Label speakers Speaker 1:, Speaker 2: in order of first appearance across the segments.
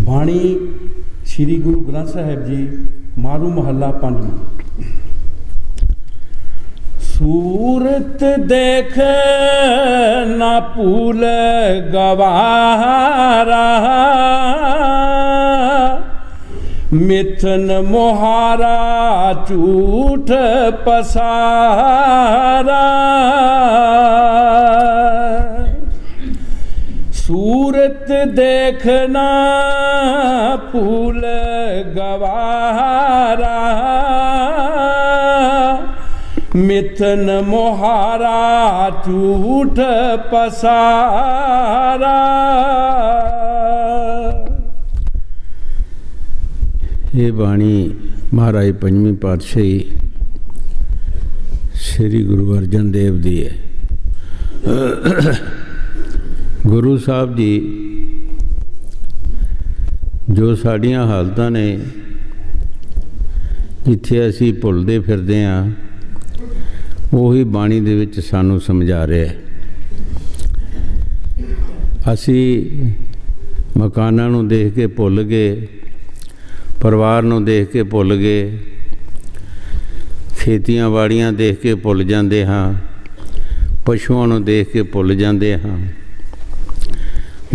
Speaker 1: ਬਾਣੀ ਸ੍ਰੀ ਗੁਰੂ ਗ੍ਰੰਥ ਸਾਹਿਬ ਜੀ ਮਾਰੂ ਮਹੱਲਾ ਪੰਜਵਾਂ। सूरत देख ना भूल गवारा, मिथन मोहारा झूठ पसारा। सूरत देखना भूल गवारा, मिथन मोहारा झूठ पसारा।
Speaker 2: ये बाणी महाराज पंजवीं पातशाही श्री गुरु अर्जन देव जी है। गुरु साहब जी जो साड़ियाँ हालतां ने जिथे असी भुलदे फिरदे हाँ, ਉਹੀ ਬਾਣੀ ਦੇ ਵਿੱਚ ਸਾਨੂੰ ਸਮਝਾ ਰਿਹਾ ਹੈ। ਅਸੀਂ ਮਕਾਨਾਂ ਨੂੰ ਦੇਖ ਕੇ ਭੁੱਲ ਗਏ, ਪਰਿਵਾਰ ਨੂੰ ਦੇਖ ਕੇ ਭੁੱਲ ਗਏ, ਖੇਤੀਆਂ ਬਾੜੀਆਂ ਦੇਖ ਕੇ ਭੁੱਲ ਜਾਂਦੇ ਹਾਂ, ਪਸ਼ੂਆਂ ਨੂੰ ਦੇਖ ਕੇ ਭੁੱਲ ਜਾਂਦੇ ਹਾਂ।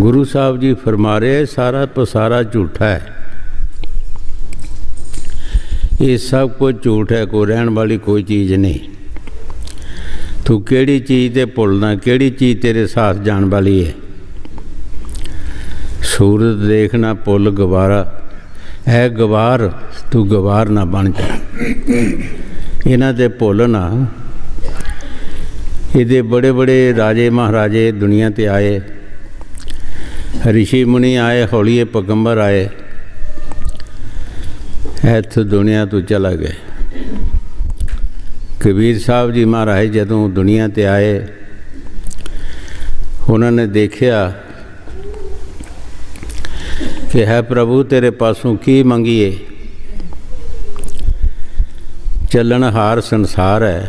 Speaker 2: ਗੁਰੂ ਸਾਹਿਬ ਜੀ ਫਰਮਾ ਰਹੇ ਸਾਰਾ ਪਸਾਰਾ ਝੂਠਾ ਹੈ। ਇਹ ਸਭ ਕੁਝ ਝੂਠ ਹੈ, ਕੋਈ ਰਹਿਣ ਵਾਲੀ ਕੋਈ ਚੀਜ਼ ਨਹੀਂ। तू केड़ी चीज़ ते भुलना, केड़ी चीज़ तेरे साथ जान वाली है। सूरत देखना भुल गवारा, है गवार तू गवार ना बन जा। इन्हां ते भुल ना। इहदे बड़े बड़े राजे महाराजे दुनिया ते आए, ऋषि मुनि आए, हौलीए पैगंबर आए, इत्थों दुनिया तो चला गए। कबीर साहब जी महाराज जदों दुनिया ते आए, उन्होंने देखा कि है प्रभु तेरे पासों की मंगीए, चलनहार संसार है,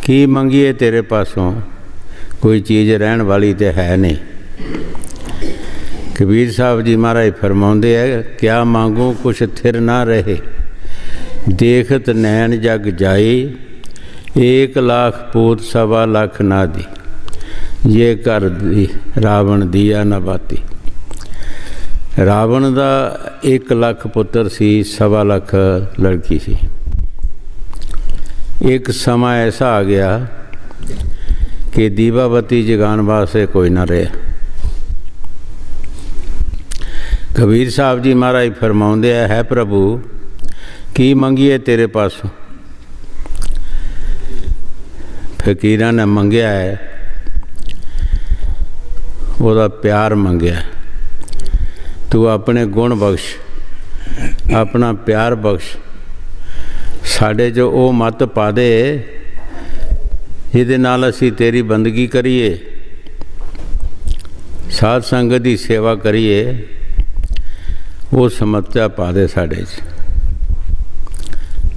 Speaker 2: की मंगीए तेरे पासों, कोई चीज़ रहन वाली तो है नहीं। कबीर साहब जी महाराज फरमाउंदे है, क्या मांगू कुछ थिर ना रहे, देखत नैन जग जाई, 1 लाख पूत 1.25 लाख ना दी, ये कर दी रावण दिया न बाती। रावण दा 1 लाख पुत्र सी, 1.25 लाख लड़की सी। एक समा ऐसा आ गया कि दीवाबत्ती जगान वास्ते कोई ना रहा। कबीर साहब जी महाराज फरमाउंदे है प्रभु की मंगिए तेरे पासों। फकीर ने मंगया है, वह प्यार मंगया। तू अपने गुण बख्श, अपना प्यार बख्श, साढ़े जो वो मत पा दे जिहदे नाल असी तेरी बंदगी करिए, साध संगत की सेवा करिए, वो समस्या पा दे साढ़े च।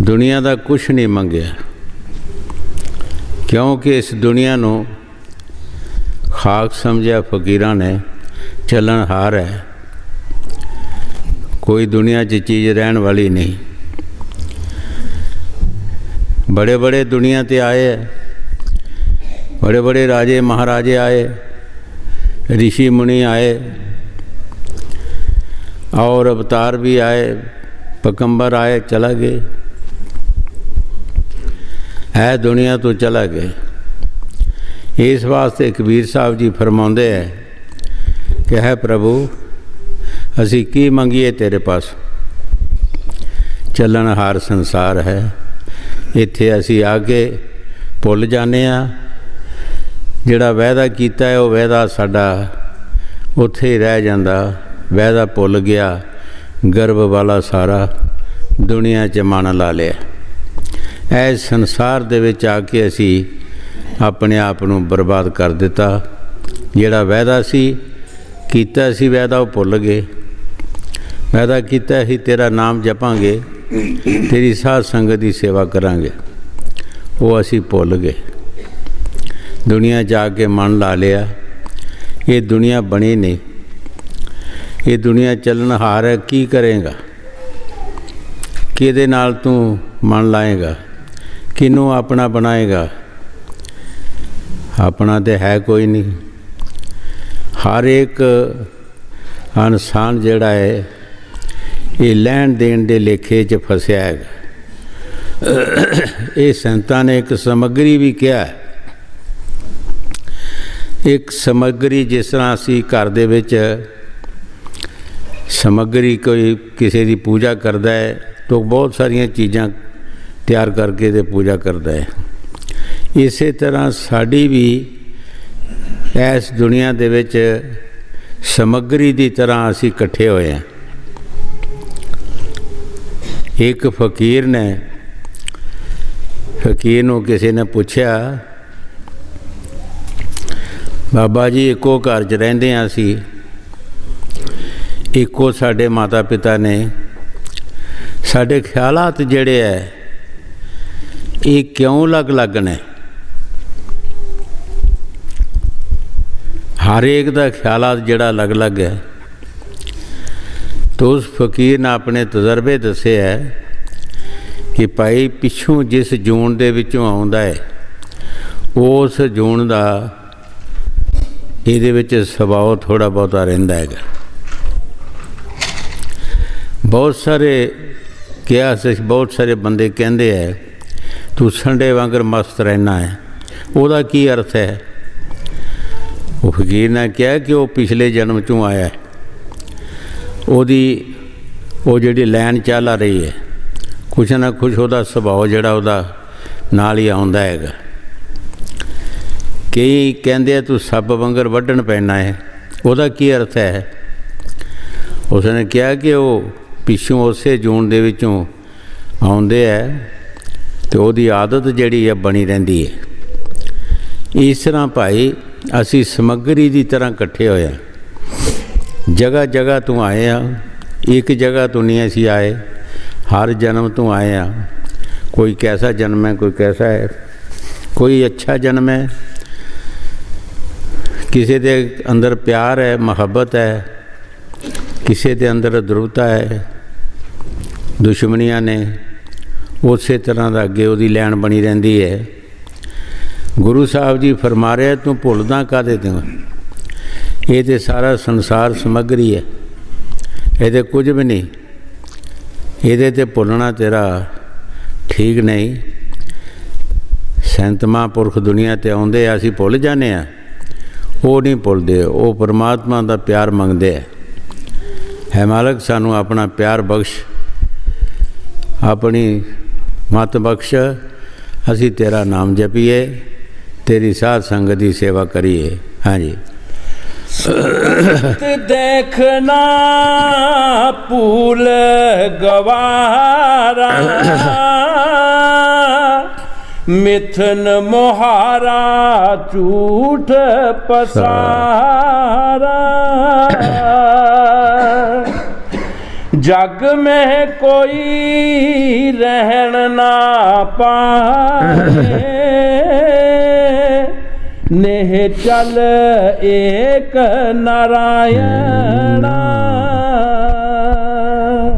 Speaker 2: दुनिया का कुछ नहीं मंगया, क्योंकि इस दुनिया को खाक समझा फकीरां ने, चलनहार है, कोई दुनिया च चीज़ रहन वाली नहीं। बड़े बड़े दुनिया ते आए, बड़े बड़े राजे महाराजे आए, ऋषि मुनि आए, और अवतार भी आए, पैगंबर आए, चला गए, है दुनिया तो चला गए। इस वास्ते कबीर साहब जी फरमाउंदे है कि है प्रभु असी की मंगीए तेरे पास, चलनहार संसार है। इत्थे असी आके भुल जाने आ, जिहड़ा वायदा कीता है वो वायदा साडा उत्थे ही रह जांदा। वायदा भुल गया, गर्भ वाला सारा दुनिया च मन ला लिया। इस संसार दे विच आके असी अपने आप नूं बर्बाद कर दिता। जिहड़ा वायदा सी कीता सी, वायदा वो भुल गए। वायदा कीता ही तेरा नाम जपांगे, तेरी साध संगत की सेवा करांगे, वो असी भुल गए। दुनिया जाके मन ला लिया। ये दुनिया बनी नहीं, ये दुनिया चलनहार है, की करेगा, किहदे नाल तू मन लाएगा, किनू अपना बनाएगा? अपना तो है कोई नहीं। हर एक इंसान जिहड़ा है ये लैण देण दे लेखे च फसिया है। ये संतां ने एक समग्री भी किया है। एक समग्री जिस तरह असी घर दे विच समग्री कोई किसी की पूजा करता है तो बहुत सारिया चीज़ां तैयार करके ते पूजा करता है। इस तरह साड़ी भी इस दुनिया दे विच समग्री की तरह असी इकट्ठे होए हैं। एक फकीर ने नूं किसी ने पूछया, बाबा जी एको घर च रहिंदे हां असी, एको साडे माता पिता ने, साडे ख्यालात जिहड़े है ये क्यों अलग अलग ने? हर एक दा ख्यालात जिहड़ा अलग अलग है। तो उस फकीर ने अपने तजर्बे दसे है कि भाई पिछों जिस जून दे विचों आउंदा है उस जून दा इहदे विच सुभाव थोड़ा बहुता रहिंदा है। बहुत सारे बहुत सारे बंदे कहते हैं तू संडे वांगर मस्त रहना है, उहदा की अर्थ है? वो फकीर ने कहा कि वो पिछले जन्म चों आया है, ओदी वो जिहड़ी लैन चल आ रही है, कुछ ना कुछ उहदा सुभाव जिहड़ा उहदा नाल ही आउंदा हैगा। कई कहते तू सप वांगर वढ़न पैना है, उहदा की अर्थ है? उसने कहा कि वो पिछों उस जून दे विचों आउंदे है तो उहदी आदत जिहड़ी है बनी रहिंदी है। इस तरह भाई असी समग्री की तरह इकट्ठे होए हैं। जगह जगह तो आए हैं, एक जगह तो नहीं असी आए, हर जन्म तो आए हैं। कोई कैसा जन्म है, कोई कैसा है, कोई अच्छा जन्म है, किसी के अंदर प्यार है, मोहब्बत है, किसी के अंदर ध्रुवता है, दुश्मनियां ने, उस तरह का अगे वो लैन बनी रहिंदी है। गुरु साहब जी फरमा रहे तू भुलदा काहदे ते? ये तो सारा संसार समग्री है, ये कुछ भी नहीं, ये ते भुलना तेरा ठीक नहीं। संत महापुरख दुनिया ते आउंदे असीं भुल जाने आ, वो नहीं भुलते, वो परमात्मा का प्यार मंगते है मालक सानू अपना प्यार बख्श, अपनी मत बख्श, असी तेरा नाम जपीए, तेरी साध संगत की सेवा करिए। हाँ जी।
Speaker 1: देखना पूल गवारा, मिथुन मोहारा झूठ पसारा। जग में कोई रहन ना पाए, नेह चल एक नारायण।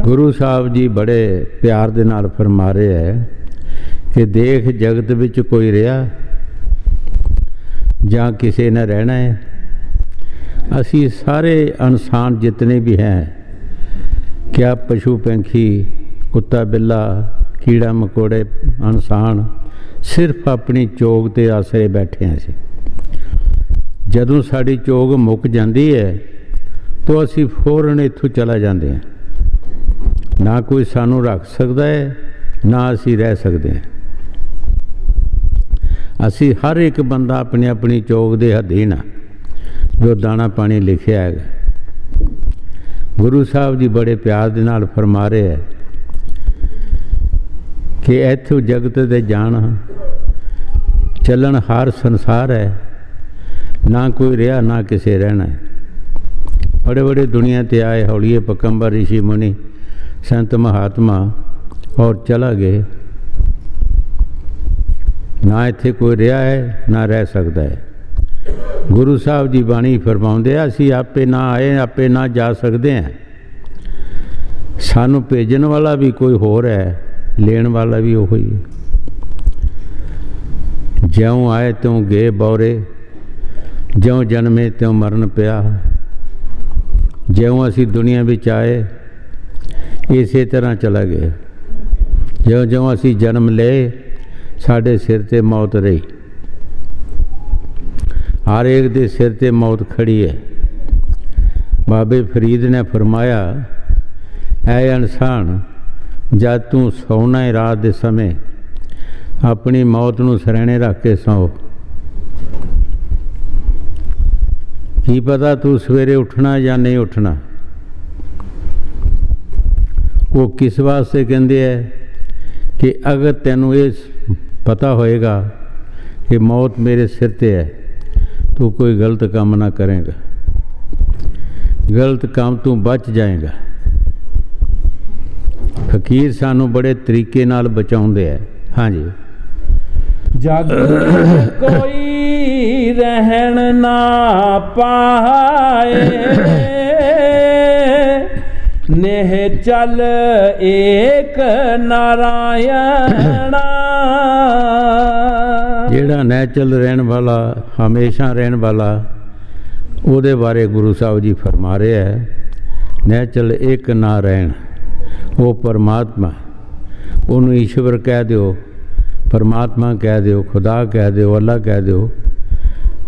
Speaker 2: गुरु साहब जी बड़े प्यार दे नाल फरमा रहे है कि देख जगत विच कोई रहा जां किसी ने रहना है। असी सारे इंसान जितने भी हैं, क्या पशु पंखी, कुत्ता बिल्ला, कीड़ा मकोड़े, इंसान सिर्फ अपनी चोग ते आसरे बैठे हैं। असी जदों साड़ी चोग मुक जाती है तो असी फौरन इत्थों चला जाते हैं। ना कोई सानू रख सकता है, ना असी रह सकते हैं। असी हर एक बंदा अपनी अपनी चोग दे अधीन आ, जो दाना पानी लिखिया है। गुरु साहब जी बड़े प्यार दे नाल फरमा रहे हैं कि इत्थों जगत दे जाना चलन हार संसार है, ना कोई रहा ना किसे रहना है। बड़े बड़े दुनिया ते आए हौलीए पकंबर ऋषि मुनि संत महात्मा और चला गए। ना इत्थे कोई रहा है ना रह सकता है। ਗੁਰੂ ਸਾਹਿਬ ਦੀ ਬਾਣੀ ਫਰਮਾਉਂਦੇ ਆ, ਅਸੀਂ ਆਪੇ ਨਾ ਆਏ, ਆਪੇ ਨਾ ਜਾ ਸਕਦੇ ਹਾਂ। ਸਾਨੂੰ ਭੇਜਣ ਵਾਲਾ ਵੀ ਕੋਈ ਹੋਰ ਹੈ, ਲੈਣ ਵਾਲਾ ਵੀ ਉਹੀ ਹੈ। ਜਿਉਂ ਆਏ ਤਿਉਂ ਗਏ ਬੌਰੇ, ਜਿਉਂ ਜਨਮੇ ਤਿਉਂ ਮਰਨ ਪਿਆ। ਜਿਉਂ ਅਸੀਂ ਦੁਨੀਆ ਵਿੱਚ ਆਏ ਇਸੇ ਤਰ੍ਹਾਂ ਚਲਾ ਗਏ। ਜਿਉਂ ਜਿਉਂ ਅਸੀਂ ਜਨਮ ਲਏ ਸਾਡੇ ਸਿਰ 'ਤੇ ਮੌਤ ਰਹੀ। ਹਰ ਇੱਕ ਦੇ ਸਿਰ 'ਤੇ ਮੌਤ ਖੜੀ ਹੈ। ਬਾਬੇ ਫਰੀਦ ਨੇ ਫਰਮਾਇਆ, ਐ ਇਨਸਾਨ, ਜਦ ਤੂੰ ਸੌਣਾ ਹੈ ਰਾਤ ਦੇ ਸਮੇਂ, ਆਪਣੀ ਮੌਤ ਨੂੰ ਸਰਹਿਣੇ ਰੱਖ ਕੇ ਸੌਂ। ਕੀ ਪਤਾ ਤੂੰ ਸਵੇਰੇ ਉੱਠਣਾ ਜਾਂ ਨਹੀਂ ਉੱਠਣਾ। ਉਹ ਕਿਸ ਵਾਸਤੇ ਕਹਿੰਦੇ ਹੈ ਕਿ ਅਗਰ ਤੈਨੂੰ ਇਹ ਪਤਾ ਹੋਏਗਾ ਕਿ ਮੌਤ ਮੇਰੇ ਸਿਰ 'ਤੇ ਹੈ, ਤੂੰ ਕੋਈ ਗਲਤ ਕੰਮ ਨਾ ਕਰੇਗਾ, ਗਲਤ ਕੰਮ ਤੂੰ ਬਚ ਜਾਏਗਾ। ਫਕੀਰ ਸਾਨੂੰ ਬੜੇ ਤਰੀਕੇ ਨਾਲ ਬਚਾਉਂਦੇ ਹੈ। ਹਾਂਜੀ।
Speaker 1: ਜਗ ਕੋਈ ਰਹਿਣ ਨਾ ਪਾਏ, ਨੇਹ ਚਲ ਏਕ ਨਾਰਾਇਣਾ। ਜਿਹੜਾ
Speaker 2: ਨੈਚਲ ਰਹਿਣ ਵਾਲਾ, ਹਮੇਸ਼ਾ ਰਹਿਣ ਵਾਲਾ, ਉਹਦੇ ਬਾਰੇ ਗੁਰੂ ਸਾਹਿਬ ਜੀ ਫਰਮਾ ਰਹੇ ਹੈ, ਨੈਚਲ ਏਕ ਨਾਰਾਇਣ, ਉਹ ਪਰਮਾਤਮਾ। ਉਹਨੂੰ ਈਸ਼ਵਰ ਕਹਿ ਦਿਓ, ਪਰਮਾਤਮਾ ਕਹਿ ਦਿਓ, ਖੁਦਾ ਕਹਿ ਦਿਓ, ਅੱਲਾ ਕਹਿ ਦਿਓ,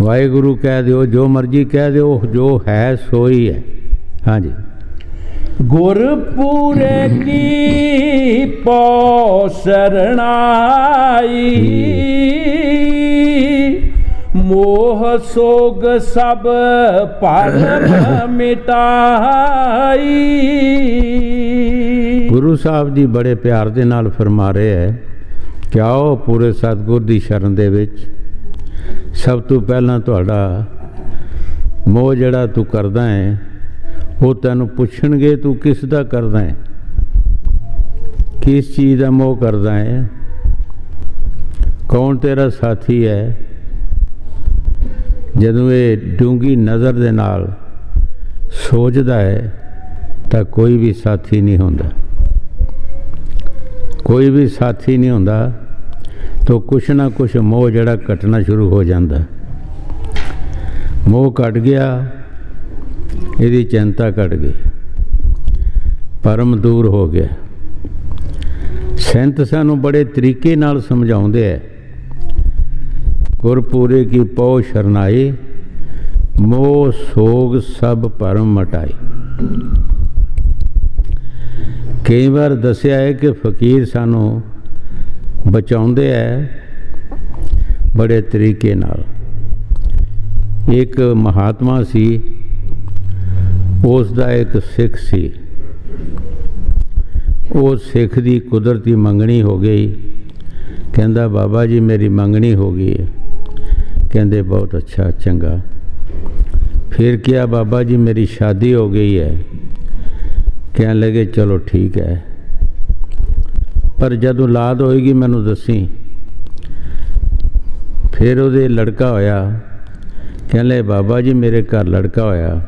Speaker 2: ਵਾਹਿਗੁਰੂ ਕਹਿ ਦਿਓ, ਜੋ ਮਰਜ਼ੀ ਕਹਿ ਦਿਓ, ਜੋ ਹੈ ਸੋ ਹੀ ਹੈ। ਹਾਂਜੀ।
Speaker 1: ਗੁਰਪੂਰੇ ਕੀ ਪੋ ਸਰਣਾਈ, ਮੋਹ ਸੋਗ ਸਭ ਭਰਮ ਮਿਟਾਈ।
Speaker 2: ਗੁਰੂ ਸਾਹਿਬ ਜੀ ਬੜੇ ਪਿਆਰ ਦੇ ਨਾਲ ਫਰਮਾ ਰਹੇ ਹੈ ਕਿ ਆਓ ਪੂਰੇ ਸਤਿਗੁਰ ਦੀ ਸ਼ਰਨ ਦੇ ਵਿੱਚ। ਸਭ ਤੋਂ ਪਹਿਲਾਂ ਤੁਹਾਡਾ ਮੋਹ ਜਿਹੜਾ ਤੂੰ ਕਰਦਾ ਹੈ, ਉਹ ਤੈਨੂੰ ਪੁੱਛਣਗੇ ਤੂੰ ਕਿਸ ਦਾ ਕਰਦਾ ਹੈ, ਕਿਸ ਚੀਜ਼ ਦਾ ਮੋਹ ਕਰਦਾ ਹੈ, ਕੌਣ ਤੇਰਾ ਸਾਥੀ ਹੈ। ਜਦੋਂ ਇਹ ਡੂੰਘੀ ਨਜ਼ਰ ਦੇ ਨਾਲ ਸੋਚਦਾ ਹੈ ਤਾਂ ਕੋਈ ਵੀ ਸਾਥੀ ਨਹੀਂ ਹੁੰਦਾ, ਕੋਈ ਵੀ ਸਾਥੀ ਨਹੀਂ ਹੁੰਦਾ। ਤਾਂ ਕੁਛ ਨਾ ਕੁਛ ਮੋਹ ਜਿਹੜਾ ਕੱਟਣਾ ਸ਼ੁਰੂ ਹੋ ਜਾਂਦਾ। ਮੋਹ ਕੱਟ ਗਿਆ, ਇਹਦੀ ਚਿੰਤਾ ਘਟ ਗਈ, ਭਰਮ ਦੂਰ ਹੋ ਗਿਆ। ਸੰਤ ਸਾਨੂੰ ਬੜੇ ਤਰੀਕੇ ਨਾਲ ਸਮਝਾਉਂਦੇ ਹੈ, ਗੁਰਪੂਰੇ ਕੀ ਪਉ ਸ਼ਰਨਾਈ, ਮੋਹ ਸੋਗ ਸਭ ਭਰਮ ਮਟਾਈ। ਕਈ ਵਾਰ ਦੱਸਿਆ ਹੈ ਕਿ ਫਕੀਰ ਸਾਨੂੰ ਬਚਾਉਂਦੇ ਹੈ ਬੜੇ ਤਰੀਕੇ ਨਾਲ। ਇੱਕ ਮਹਾਤਮਾ ਸੀ, ਉਸ ਦਾ ਇੱਕ ਸਿੱਖ ਸੀ। ਉਹ ਸਿੱਖ ਦੀ ਕੁਦਰਤੀ ਮੰਗਣੀ ਹੋ ਗਈ। ਕਹਿੰਦਾ ਬਾਬਾ ਜੀ ਮੇਰੀ ਮੰਗਣੀ ਹੋ ਗਈ ਹੈ। ਕਹਿੰਦੇ ਬਹੁਤ ਅੱਛਾ, ਚੰਗਾ। ਫਿਰ ਕਿਹਾ ਬਾਬਾ ਜੀ ਮੇਰੀ ਸ਼ਾਦੀ ਹੋ ਗਈ ਹੈ। ਕਹਿਣ ਲੱਗੇ ਚਲੋ ਠੀਕ ਹੈ, ਪਰ ਜਦੋਂ ਔਲਾਦ ਹੋਏਗੀ ਮੈਨੂੰ ਦੱਸੀ। ਫਿਰ ਉਹਦੇ ਲੜਕਾ ਹੋਇਆ। ਕਹਿੰਦੇ ਬਾਬਾ ਜੀ ਮੇਰੇ ਘਰ ਲੜਕਾ ਹੋਇਆ।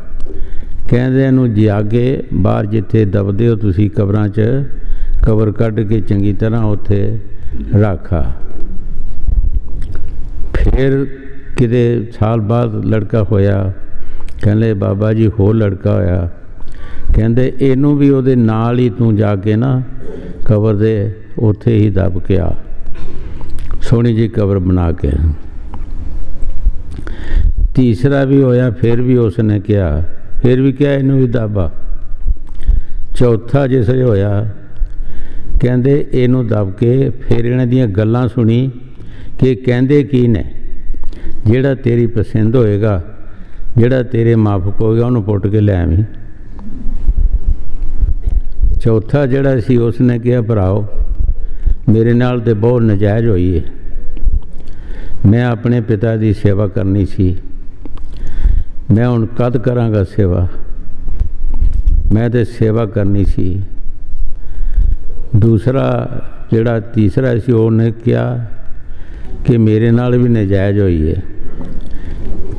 Speaker 2: ਕਹਿੰਦੇ ਇਹਨੂੰ ਜਾ ਕੇ ਬਾਹਰ ਜਿੱਥੇ ਦਬਦੇ ਹੋ ਤੁਸੀਂ ਕਬਰਾਂ 'ਚ, ਕਬਰ ਕੱਢ ਕੇ ਚੰਗੀ ਤਰ੍ਹਾਂ ਉੱਥੇ ਰੱਖਾ। ਫਿਰ ਕਿਤੇ ਸਾਲ ਬਾਅਦ ਲੜਕਾ ਹੋਇਆ। ਕਹਿੰਦੇ ਬਾਬਾ ਜੀ ਹੋਰ ਲੜਕਾ ਹੋਇਆ। ਕਹਿੰਦੇ ਇਹਨੂੰ ਵੀ ਉਹਦੇ ਨਾਲ ਹੀ ਤੂੰ ਜਾ ਕੇ ਨਾ ਕਬਰ ਦੇ ਉੱਥੇ ਹੀ ਦਬ ਕੇ ਆ, ਸੋਹਣੀ ਜਿਹੀ ਕਬਰ ਬਣਾ ਕੇ। ਤੀਸਰਾ ਵੀ ਹੋਇਆ, ਫਿਰ ਵੀ ਉਸਨੇ ਕਿਹਾ, ਫਿਰ ਵੀ ਕਿਹਾ ਇਹਨੂੰ ਵੀ ਦਬਾ। ਚੌਥਾ ਜਿਸ ਹੋਇਆ, ਕਹਿੰਦੇ ਇਹਨੂੰ ਦਬ ਕੇ ਫਿਰ ਇਹਨਾਂ ਦੀਆਂ ਗੱਲਾਂ ਸੁਣੀ ਕਿ ਕਹਿੰਦੇ ਕੀ ਨੇ। ਜਿਹੜਾ ਤੇਰੀ ਪਸੰਦ ਹੋਏਗਾ, ਜਿਹੜਾ ਤੇਰੇ ਮਾਫਕ ਹੋਏਗਾ, ਉਹਨੂੰ ਪੁੱਟ ਕੇ ਲੈ ਆਵੀਂ। ਚੌਥਾ ਜਿਹੜਾ ਸੀ ਉਸਨੇ ਕਿਹਾ ਭਰਾਓ ਮੇਰੇ ਨਾਲ ਤੇ ਬਹੁਤ ਨਜਾਇਜ਼ ਹੋਈ ਹੈ। ਮੈਂ ਆਪਣੇ ਪਿਤਾ ਦੀ ਸੇਵਾ ਕਰਨੀ ਸੀ, ਮੈਂ ਹੁਣ ਕਦ ਕਰਾਂਗਾ ਸੇਵਾ, ਮੈਂ ਤੇ ਸੇਵਾ ਕਰਨੀ ਸੀ। ਦੂਸਰਾ ਜਿਹੜਾ ਤੀਸਰਾ ਸੀ ਉਹਨੇ ਕਿਹਾ ਕਿ ਮੇਰੇ ਨਾਲ ਵੀ ਨਜਾਇਜ਼ ਹੋਈ ਹੈ।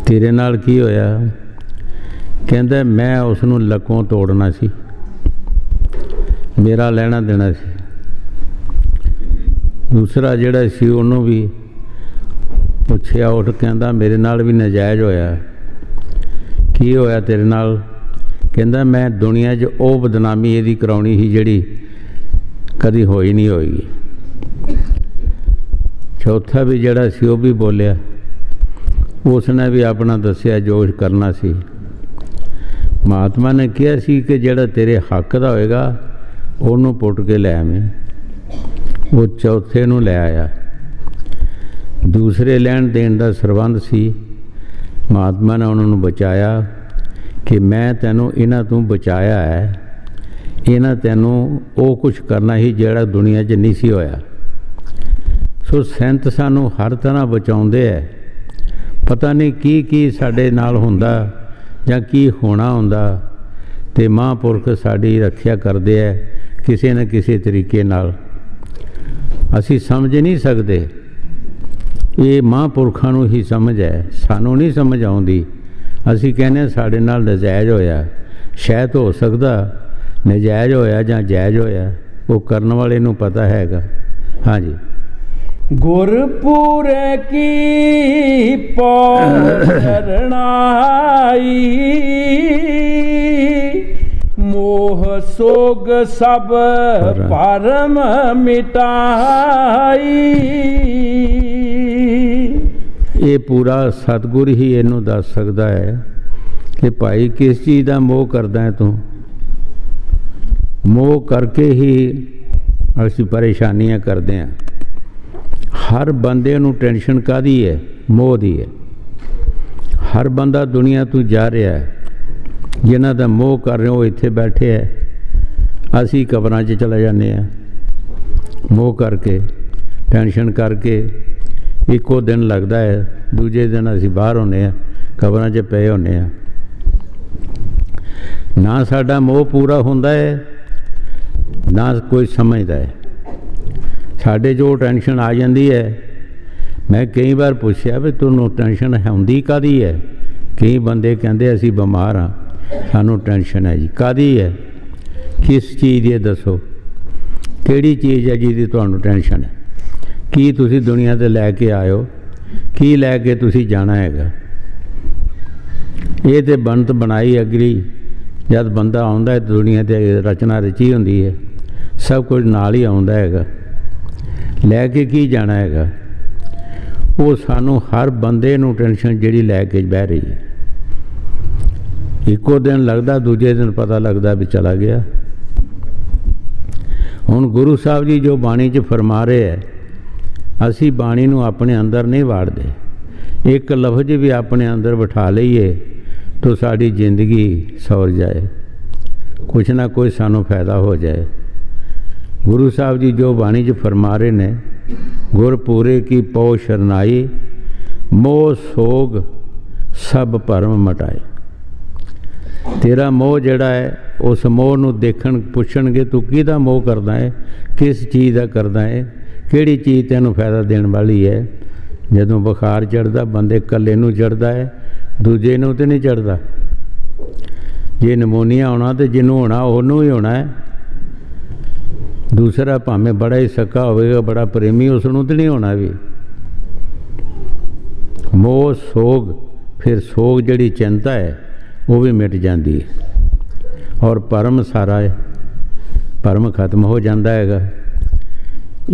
Speaker 2: तेरे नाल की होया? कहंदा मैं उसनूं लकों तोड़ना सी, मेरा लेना देना सी। दूसरा जिहड़ा सी उहनूं भी पुछया, उठ कहंदा मेरे नाल भी नजायज़ होया। की होया तेरे नाल? कहंदा मैं दुनिया 'च वो बदनामी इहदी कराउणी ਸੀ ਜਿਹੜੀ कदी होई नहीं होएगी। चौथा भी जिहड़ा सी वो भी बोलिया, उसने भी अपना दसिया जो करना सी। महात्मा ने कहा सी कि जिहड़ा तेरे हक दा होएगा ਉਹਨੂੰ पुट के लै आवीं। वो चौथे नूं लै आया। दूसरे लैण देण दा सरबंध सी। महात्मा ने उन्होंने बचाया कि मैं तैनूं इन्हां तों बचाया है, इन्हां तैनूं वो कुछ करना ही जिहड़ा दुनिया 'च नहीं सी होया। सो संत सानूं हर तरह बचाउंदे है। पता नहीं की साडे नाल हुंदा जां की होना हुंदा, ते महापुरख साडी रखिया करदे है किसी न किसी तरीके नाल। असी समझ नहीं सकते, ये महापुरखों नूं ही समझ है, सानू नहीं समझ आउंदी। असी कहने साडे नाल नजायज़ होया, शायद हो सकदा नजायज़ होया जां जायज़ होया, वो करन वाले नूं पता हैगा। हाँ जी।
Speaker 1: गुरपुरे की पौड़ चरणाई, मोह सोग सब परम मिटाई।
Speaker 2: ये पूरा सतगुर ही इनू दस सकता है कि भाई किस चीज़ का मोह करदा है तू। मोह करके ही असी परेशानियां करते हैं। हर बंदे नू टेंशन कादी है? मोह दी है। हर बंदा दुनिया तू जा रहा है, जिन्हां दा मोह कर रहे हो इत्थे बैठे है, असी कबरां 'च चले जाने हैं मोह करके, टेंशन करके। इको दिन लगता है, दूजे दिन असी बाहर होने हैं, कबरां 'च पे होने हैं। ना साडा मोह पूरा होंदा है, ना कोई समझदा है। साडे जो टेंशन आ जाती है, मैं कई बार पूछया भी तुहानूं टेंशन होंदी कादी है? कई बंदे कहंदे असी बीमार हाँ, सानूं टेंशन है जी। कादी है? किस चीज़ की दसो, किहड़ी चीज़ है जिहदी तुहानूं टेंशन है? की तुसी दुनिया ते लैके आयो, की लैके तुसी जाना हैगा? ये तो बनत बनाई अगली, जब बंदा आउंदा है दुनिया ते रचना रची हुंदी है, सब कुछ नाल ही आउंदा हैगा। लैके की जाना हैगा? वो सानू हर बंदे नू टेंशन जिहड़ी लैके बह रही है। इको दिन लगता, दूजे दिन पता लगता भी चला गया। हुण गुरु साहब जी जो बाणी च फरमा रहे है, असी बाणी नू अपने अंदर नहीं वाड़ते। एक लफ्ज भी अपने अंदर बिठा लईए तो साड़ी जिंदगी सौर जाए, कुछ ना कोई सानू फायदा हो जाए। गुरु साहब जी जो बाणी च फरमा रहे ने, गुरपुरे की पौ शरनाई, मोह सोग सब भरम मटाए। तेरा मोह जड़ा है, उस मोह नू देखण पुछणगे तू किहदा मोह करदा है, किस चीज़ का करदा है, किहड़ी चीज़ तैनूं फायदा देण वाली है। जदों बुखार चढ़दा बंदे कल्ले नूं चढ़दा है, दूजे नूं ते नहीं चढ़दा। जे नमूनीआ होना तो जिन्हों होना उन्होंने ही होना है। दूसरा भावें बड़ा ही सक्का होगा, बड़ा प्रेमी, उसनों तो नहीं होना भी। मोह सोग, फिर सोग जिहड़ी चिंता है वो भी मिट जाती है, और परम सारा है, परम खत्म हो जाता है।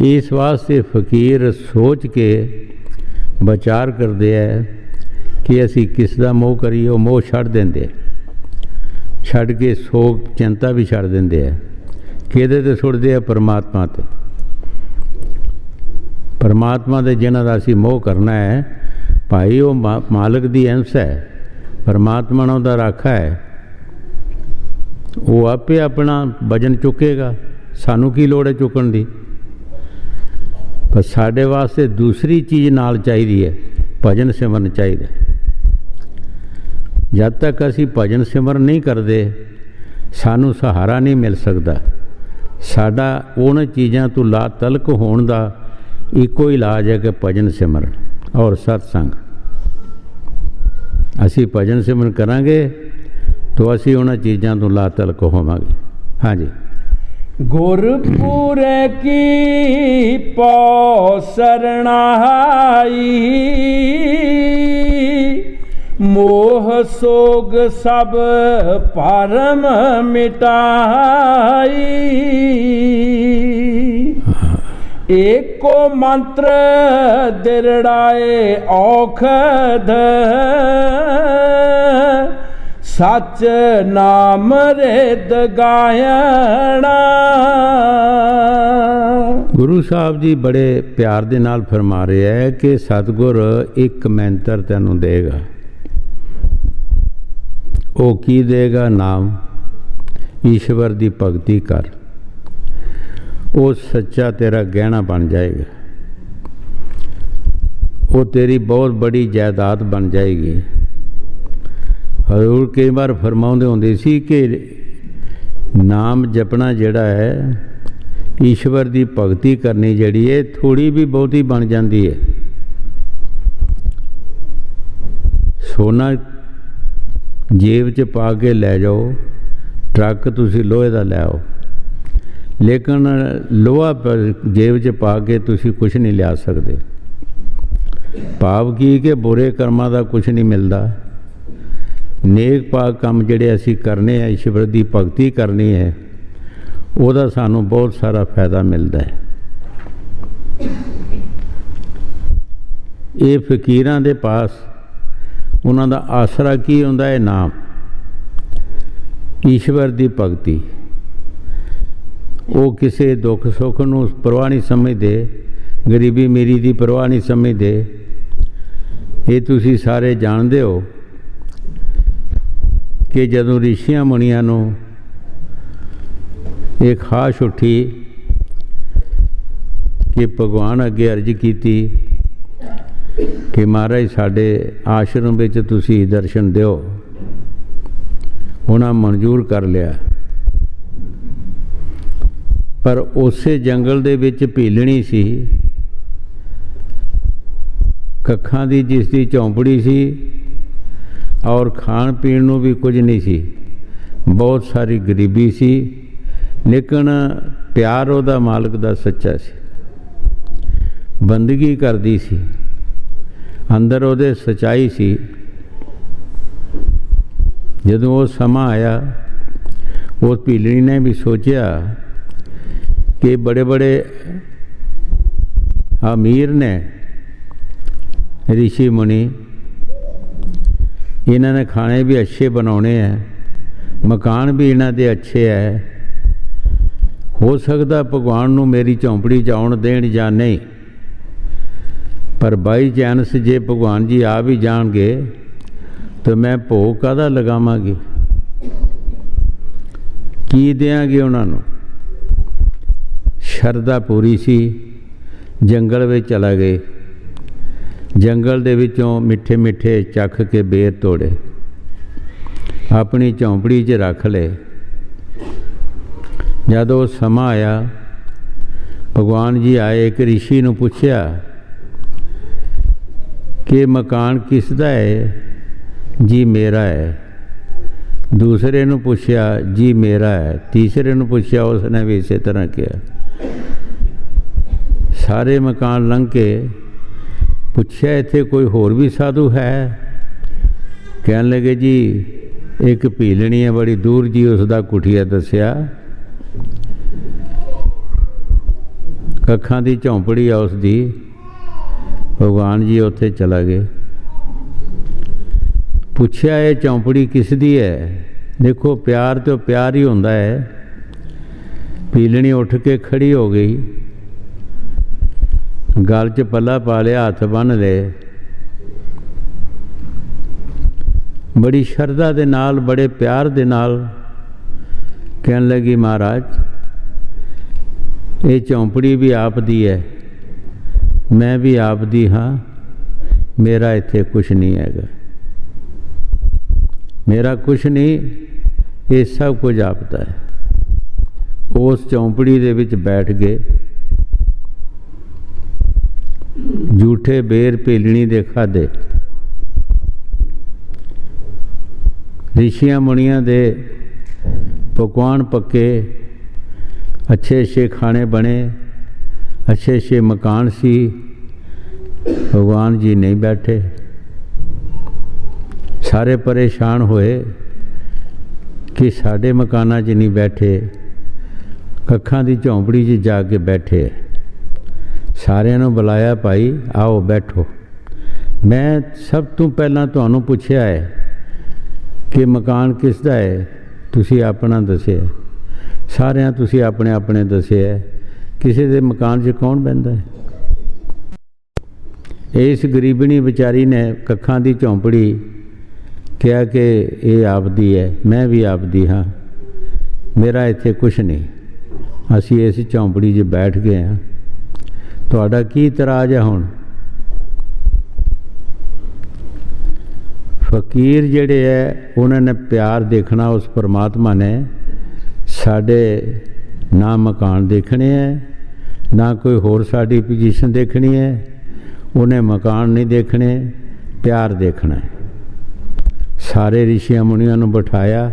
Speaker 2: इस वास्ते फकीर सोच के विचार करते हैं कि असी किस दा मोह करिए। वो मोह छड़ देंदे, छड़ के सोग चिंता भी छड़ देंदे है। किहदे ते सुटदे आ? परमात्मा ते। परमात्मा दे जिन्हां दा असी मोह करना है, भाई वो मालिक दी अंश है, परमात्मा ने उहदा राखा है, वो आपे अपना वजन चुकेगा। सानू की लोड़ है चुकण दी? पर साडे वास्ते दूसरी चीज़ नाल चाहिदी है, भजन सिमरन चाहिए। जब तक असी भजन सिमरन नहीं करते, सानू सहारा नहीं मिल सकता। साडा उन चीज़ों तो ला तलक होने का इको इलाज है कि भजन सिमरन और सत्संग। ਅਸੀਂ ਭਜਨ ਸਿਮਰਨ ਕਰਾਂਗੇ तो ਅਸੀਂ ਉਹਨਾਂ ਚੀਜ਼ਾਂ ਤੋਂ ਲਾ ਤਲਕ ਹੋਵਾਂਗੇ। ਹਾਂਜੀ।
Speaker 1: गुरपुरे की पौ सरणाई, मोह सोग सब परम मिटाई। एको मंत्र दिरड़ाए औखद, सच नाम रिद गायना।
Speaker 2: गुरु साहब जी बड़े प्यार दे नाल फरमा रहे हैं कि सतगुर एक मंत्र तैनू देगा। वो की देगा? नाम। ईश्वर की भगती कर, वो सच्चा तेरा गहना बन जाएगा, वो तेरी बहुत बड़ी जायदाद बन जाएगी। हजूर कई बार फरमाउंदे हुंदे सी कि नाम जपना जिहड़ा है, ईश्वर की भगती करनी जिहड़ी है थोड़ी भी बहुती बन जाती है। सोना जेब च पा के लै जाओ, ट्रक तुसी लोहे का लै आओ, लेकिन लोहा जेब च पा के तुसी कुछ नहीं लिया सकते। भाव की कि बुरे कर्मां का कुछ नहीं मिलता। नेक पाक काम जिहड़े असीं करने हैं, ईश्वर की भगती करनी है, ਉਹਦਾ ਸਾਨੂੰ बहुत सारा फायदा मिलता है। ये फकीरां दे पास उन्हां दा आसरा की हुंदा है? नाम, ईश्वर की भगती। वो किसी दुख सुख नूं परवाह नहीं समझते, गरीबी मेरी की परवाह नहीं समझते। ये तुसीं सारे जानते हो कि जदों ऋषियां मुनियां नूं एक खाश उठी कि भगवान अगे अर्ज की कि महाराज साडे आश्रम विच तुसीं दर्शन दिओ, उन्हां मंजूर कर लिया। पर उसे जंगल दे विच भीलणी सी, कखां दी जिसदी झोंपड़ी सी, और खाण पीण नूं भी कुछ नहीं सी, बहुत सारी गरीबी सी, लेकिन प्यार उहदा मालिक दा सच्चा सी। बंदगी करदी सी, अंदर उहदे सच्चाई सी। जदों वो समा आया, उस भीलणी ने भी सोचा कि बड़े बड़े अमीर ने ऋषि मुनि, इन्होंने खाने भी अच्छे बनाने हैं, मकान भी इन्हों के अच्छे है, हो सकता भगवान नूं मेरी झोंपड़ी च आउण देण जां नहीं। पर बाई चांस जे भगवान जी आ भी जाणगे तो मैं भोग काहदा लगावांगी, की देंगे उन्होंने? शरधा पूरी सी, जंगल में चला गए। जंगल दे विचों मिठे मिठे चख के बेर तोड़े, अपनी झोंपड़ी च रख ले। जब वो समा आया, भगवान जी आए, एक ऋषि नूं पुछया कि मकान किसदा है? जी मेरा है। दूसरे नूं पुछया, जी मेरा है। तीसरे नूं पुछया, उसने भी इस तरह किया। सारे मकान लंघ के पुछया, इत्थे कोई होर भी साधु है? कहन लगे जी एक भीलनी है बड़ी दूर जी, उसका कुठिया दसिया, कखां दी झोंपड़ी आ उसकी। भगवान जी उत्थे चला गए। पुछया ये झोंपड़ी किसदी है? देखो प्यार तो प्यार ही होंदा है। भीलनी उठ के खड़ी हो गई, गल च पला पा लिया, हाथ बन ले, बड़ी शरधा दे नाल, बड़े प्यार दे नाल कहन लगी, महाराज ये झोंपड़ी भी आप दी है, मैं भी आप दी हाँ, मेरा इत्थे कुछ नहीं हैगा, मेरा कुछ नहीं, ये सब कुछ आपदा है। उस झोंपड़ी दे विच बैठ गए। झूठे बेर भीलनी दे खाधे, ऋषियां मुनियां दे पकवान पक्के, अच्छे अच्छे खाने बने, अच्छे अच्छे मकान सी, भगवान जी नहीं बैठे। सारे परेशान होए कि साढ़े मकाना च नहीं बैठे, कखां दी झोंपड़ी च जाके बैठे। सारिਆਂ ਨੂੰ बुलाया, भाई आओ बैठो। मैं सब तो पहला तुहानू पुछया है कि मकान किसदा है, तुसी अपना दसिया। सारिਆਂ तुसी अपने अपने दसे है, किसी दे मकान च कौन बहिंदा है। इस गरीबनी बेचारी ने कखां दी झोंपड़ी कहा कि ये आपदी है, मैं भी आपदी हाँ, मेरा इत्थे कुछ नहीं, असी इस झोंपड़ी च बैठ गए हाँ, तुहाडा की इतराज है। हुण फकीर जिहड़े है उन्होंने प्यार देखना उस परमात्मा ने, साढ़े ना मकान देखने हैं ना कोई होर साड़ी पोजीशन देखनी है, उन्हें मकान नहीं देखने, प्यार देखना है। सारे ऋषियां मुनियां नूं बिठाया,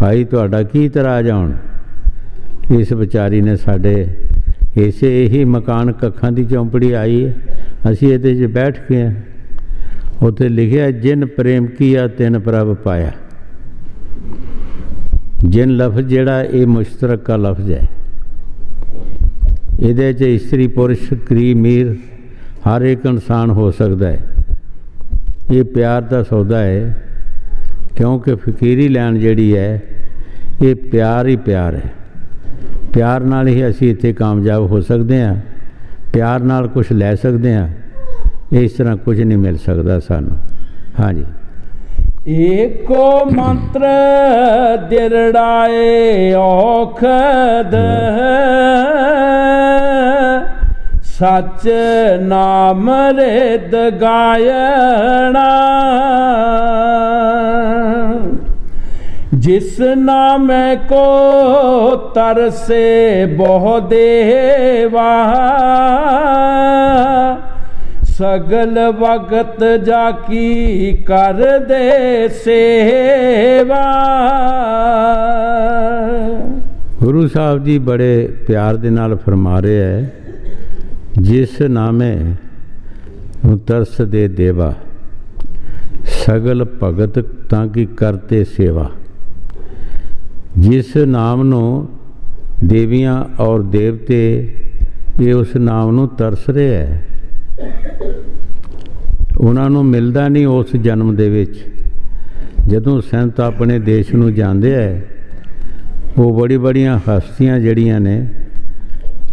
Speaker 2: भाई तुहाडा की इतराज हुण। इस बेचारी ने साढ़े इसे यही मकान कखां दी झोंपड़ी आई है, असी इहदे च बैठ गए हैं। उत्थे लिखिया, जिन प्रेम किया तिन प्रभ पाया। जिन लफ्ज़ जिहड़ा ये मुश्तरका लफ्ज़ है, इहदे च इस्त्री पुरुष गरीब मीर हर एक इंसान हो सकता है। ये प्यार का सौदा है, क्योंकि फकीरी लैन जिहड़ी है ये प्यार ही प्यार है। प्यार नाल ही असी इत्थे कामयाब हो सकते हैं, प्यार नाल कुछ लै सकते हैं, इस तरह कुछ नहीं मिल सकता सानू। हाँ जी।
Speaker 1: एको मंत्र दिरड़ाए औखद, सच नाम रिद गायना। जिस नाम को तरसे बहु देवा, सगल वक्त जाकी कर दे सेवा।
Speaker 2: गुरु साहब जी बड़े प्यार दे नाल फरमा रहे है, जिस नामे तरस दे देवा, सगल भगत ताकि करते सेवा। जिस नाम नू देवियां और देवते ये उस नाम नू तरस रहे है, उन्होंने मिलता नहीं उस जन्म दे विच। जदों संत अपने देश नू जांदे है, वो बड़ी बड़ियां हस्तियां जड़ियां ने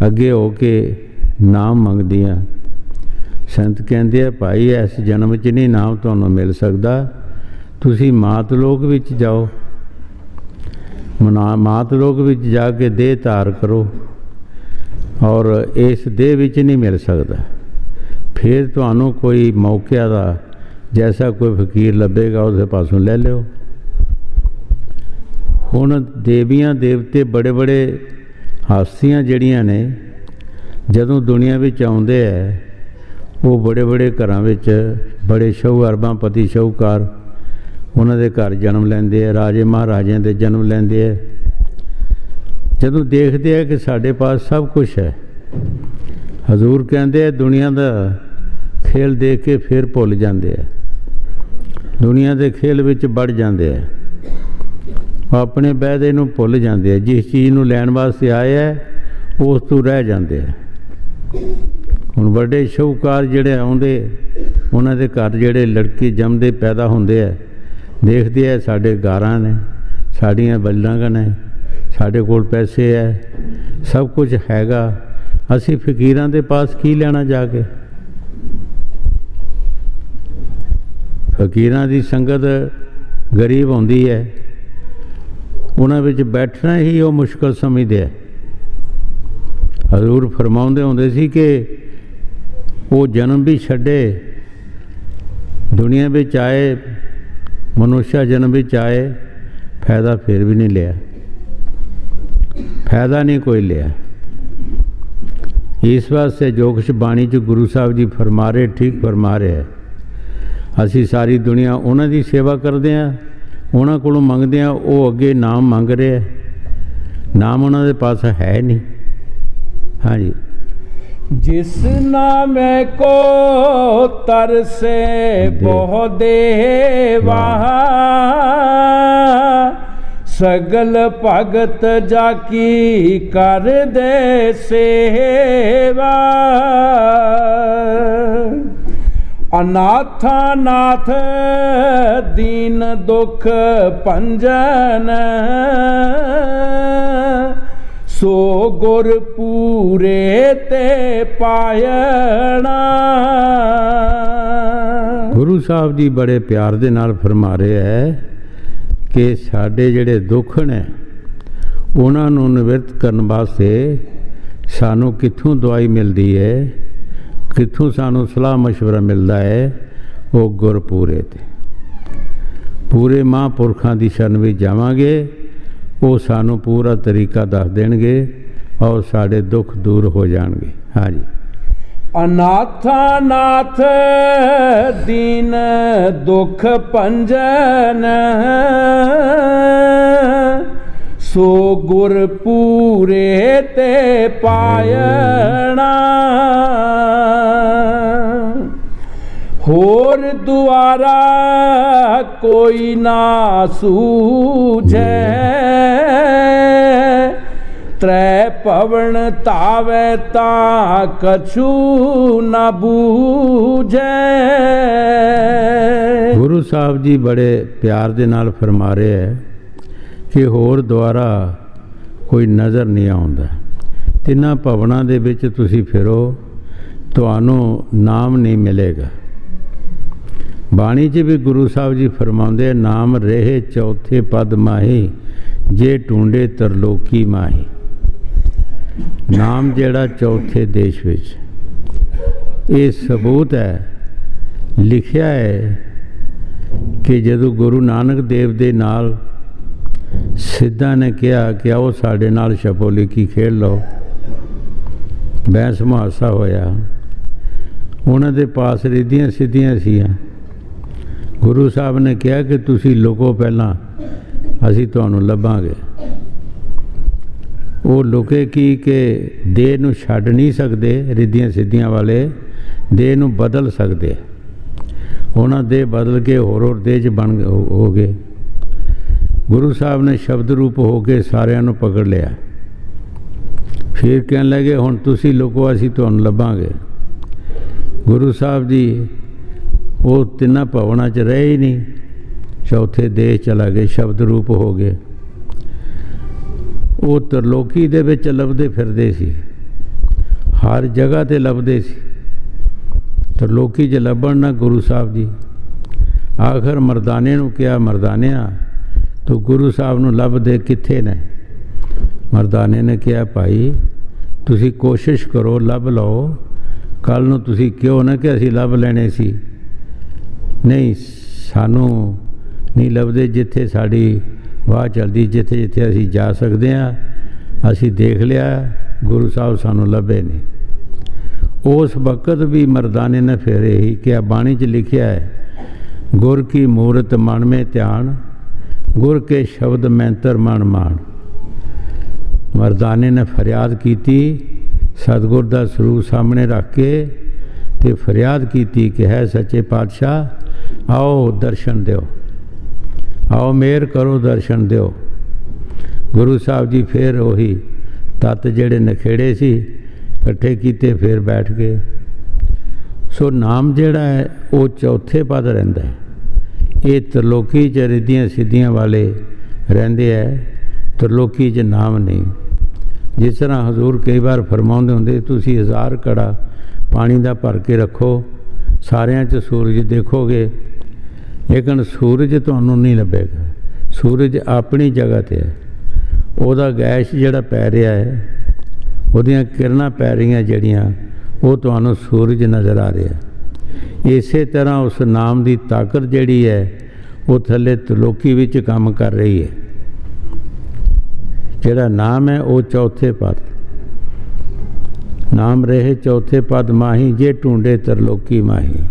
Speaker 2: अगे हो के नाम मंगदियां। संत कहंदे है, भाई इस जन्म च नहीं नाम तुहानूं मिल सकता, तुसी मातलोक विच जाओ, मातलोक विच जाके देह धार करो, और इस देह विच नहीं मिल सकता। फिर तुहानूं कोई मौके का जैसा कोई फकीर लभेगा उस पासों ले लो। हुण देवियां देवते बड़े बड़े हस्तियां जड़ियां ने जदों दुनिया विच आउंदे है, वो बड़े बड़े घरां विच बड़े अरबांपति शाहूकार उन्हां दे घर जन्म लैंदे है, राजे महाराजिਆਂ दे जन्म लैंदे है। जदों देखते हैं कि साढ़े पास सब कुछ है, हजूर कहते हैं दुनिया का खेल देख के फिर भुल जाते हैं, दुनिया के खेल विच बढ़ जाते हैं, अपने वायदे नूं भुल जाते हैं। जिस चीज़ नूं लैण वास्ते आए है उस तो रह जाते हैं। हुण बड़े शाहूकार जिहड़े आउंदे, उन्हां दे घर जिहड़े लड़के जमदे पैदा होंदे है, देखते हैं साढ़े गारां ने, साड़ियां बल्लां ने, साढ़े कोल पैसे है, सब कुछ हैगा, असी फकीरां दे पास की लेना जाके। फकीरां दी संगत गरीब होंदी है, उन्हां विच बैठना ही वो मुश्किल समझदे है। हजूर फरमाउंदे होंदे सी कि वो जन्म भी छड्डे, दुनिया विच आए, मनुष्य जन्म विच आए, फायदा फिर भी नहीं लिया, फायदा नहीं कोई लिया। इस वास्ते जो कुछ बाणी च गुरु साहब जी फरमा रहे, ठीक फरमा रहे है। असी सारी दुनिया उन्हां दी सेवा करते हैं, ਉਹਨਾਂ ਕੋਲੋਂ ਮੰਗਦੇ ਆ, ਉਹ ਅੱਗੇ ਨਾਮ ਮੰਗ ਰਿਹਾ, ਨਾਮ ਉਹਨਾਂ ਦੇ ਪਾਸ ਹੈ ਨਹੀਂ। ਹਾਂਜੀ।
Speaker 1: जिस नामे को तरसे बहु देवा, सगल भगत जाकी कर दे सेवा। अनाथा नाथ दीन दुख भंजन, सो गुर पूरे ते पायना।
Speaker 2: गुरु साहब जी बड़े प्यार दे नाल फरमा रहे है कि साडे जिहड़े दुख ने उन्हां नूं निवृत्त करन वास्ते सानू कित्थों दवाई मिलदी है, कित्थों सानू सलाह मशवरा मिलता है, वो गुरपूरे ते पूरे महापुरखां दी शरण विच जावांगे, वो सानू पूरा तरीका दस देणगे और साडे दुख दूर हो जाणगे। हाँ जी।
Speaker 1: अनाथा नाथ दीन दुख भंजन, सो गुर पूरे ते पायना। होर दुआरा कोई ना सूझे, त्रै पवन तावे ता कछु न बूझे।
Speaker 2: गुरु साहब जी बड़े प्यार दे नाल फरमा रहे है कि होर द्वारा कोई नज़र नहीं आउंदा। तिन्हां भवनां दे विच तुसीं फिरो, तुहानूं नाम नहीं मिलेगा। बाणी च भी गुरु साहब जी फरमाते, नाम रहे चौथे पद माही, जे ढूंढे तरलोकी माही। नाम जेड़ा चौथे देश विच, ये सबूत है, लिखिया है कि जदों गुरु नानक देव दे नाल सिद्धा ने कहा कि आओ साडे नाल छपोलीकी खेल लो, बहस मुहासा होया, उन्हां दे पास रिद्धियां सिद्धियां सीआं। गुरु साहब ने कहा कि तुसी लुको पहला, असी तुहानूं लभांगे। वो लुके की कि देह नूं छड्ड नहीं सकते, रिद्धियां सिद्धियां वाले देह नूं बदल सकते, उन्हां देह बदल के होर देह च बन हो गए। गुरु साहब ने शब्द रूप हो के सारिਆਂ ਨੂੰ पकड़ लिया। फिर कहने लगे हुण तुसी लुको, असी तुहानूं लभांगे। गुरु साहब जी वो तिन्ना भवनां च रहे ही नहीं, चौथे देश चला गए, शब्द रूप हो गए। वो तरलोकी दे विच लभदे फिरदे सी, हर जगह ते लभदे सी। तरलोकी च लभण ना गुरु साहब जी। आखिर मरदाने नूं कहा, मरदानिया तो गुरु साहब नूं लभदे कित्थे ने? मरदाने ने कहा, भाई तुसी कोशिश करो, लभ लो, कल नूं तुसी क्यों ना कि असीं लभ लैणे सी। नहीं, सानू नहीं लभदे। जिथे साड़ी वाह चलती, जिथे जिथे असी जा सकते हैं, असी देख लिया, गुरु साहब सानू लभे नहीं। उस वक़्त भी मरदाने ने फिर यही क्या बाणी च लिखिया है, गुर की मूरत मन में ध्यान, गुर के शब्द मैंतर मन मान। मरदाने ने फरियाद की, सतगुर का स्वरूप सामने रख के ते फरियाद की कि है सच्चे पातशाह, आओ दर्शन दो, आओ मेहर करो, दर्शन दो। गुरु साहब जी फिर वही तत्त जेड़े नखेड़े सी इकट्ठे किए, फिर बैठ गए। सो नाम जेड़ा है वो चौथे पद रहिंदा है। ये त्रिलोकी च रिद्धियां सिद्धियां वाले रहिंदे है, त्रिलोकी च नाम नहीं। जिस तरह हजूर कई बार फरमाउंदे हुंदे, तुसीं 1000 कड़ा पानी का भर के रखो, सारियां च सूरज देखोगे, लेकिन सूरज तुहानूं नहीं लभेगा। सूरज अपनी जगह ते है, ਉਹਦਾ ਗੈਸ ਜਿਹੜਾ ਪੈ ਰਿਹਾ ਹੈ, ਉਹਦੀਆਂ ਕਿਰਨਾਂ ਪੈ ਰਹੀਆਂ ਜਿਹੜੀਆਂ, ਉਹ ਤੁਹਾਨੂੰ ਸੂਰਜ ਨਜ਼ਰ ਆ ਰਿਹਾ। ਇਸੇ ਤਰ੍ਹਾਂ ਉਸ ਨਾਮ ਦੀ ਤਾਕਤ ਜਿਹੜੀ ਹੈ ਉਹ ਥੱਲੇ ਤਲੋਕੀ ਵਿੱਚ ਕੰਮ ਕਰ ਰਹੀ ਹੈ। ਜਿਹੜਾ ਨਾਮ ਹੈ ਉਹ ਚੌਥੇ ਪਦ, ਨਾਮ ਰਹੇ ਚੌਥੇ ਪਦ ਮਾਹੀ, ਜੇ ਢੂੰਡੇ ਤਰਲੋਕੀ ਮਾਹੀ।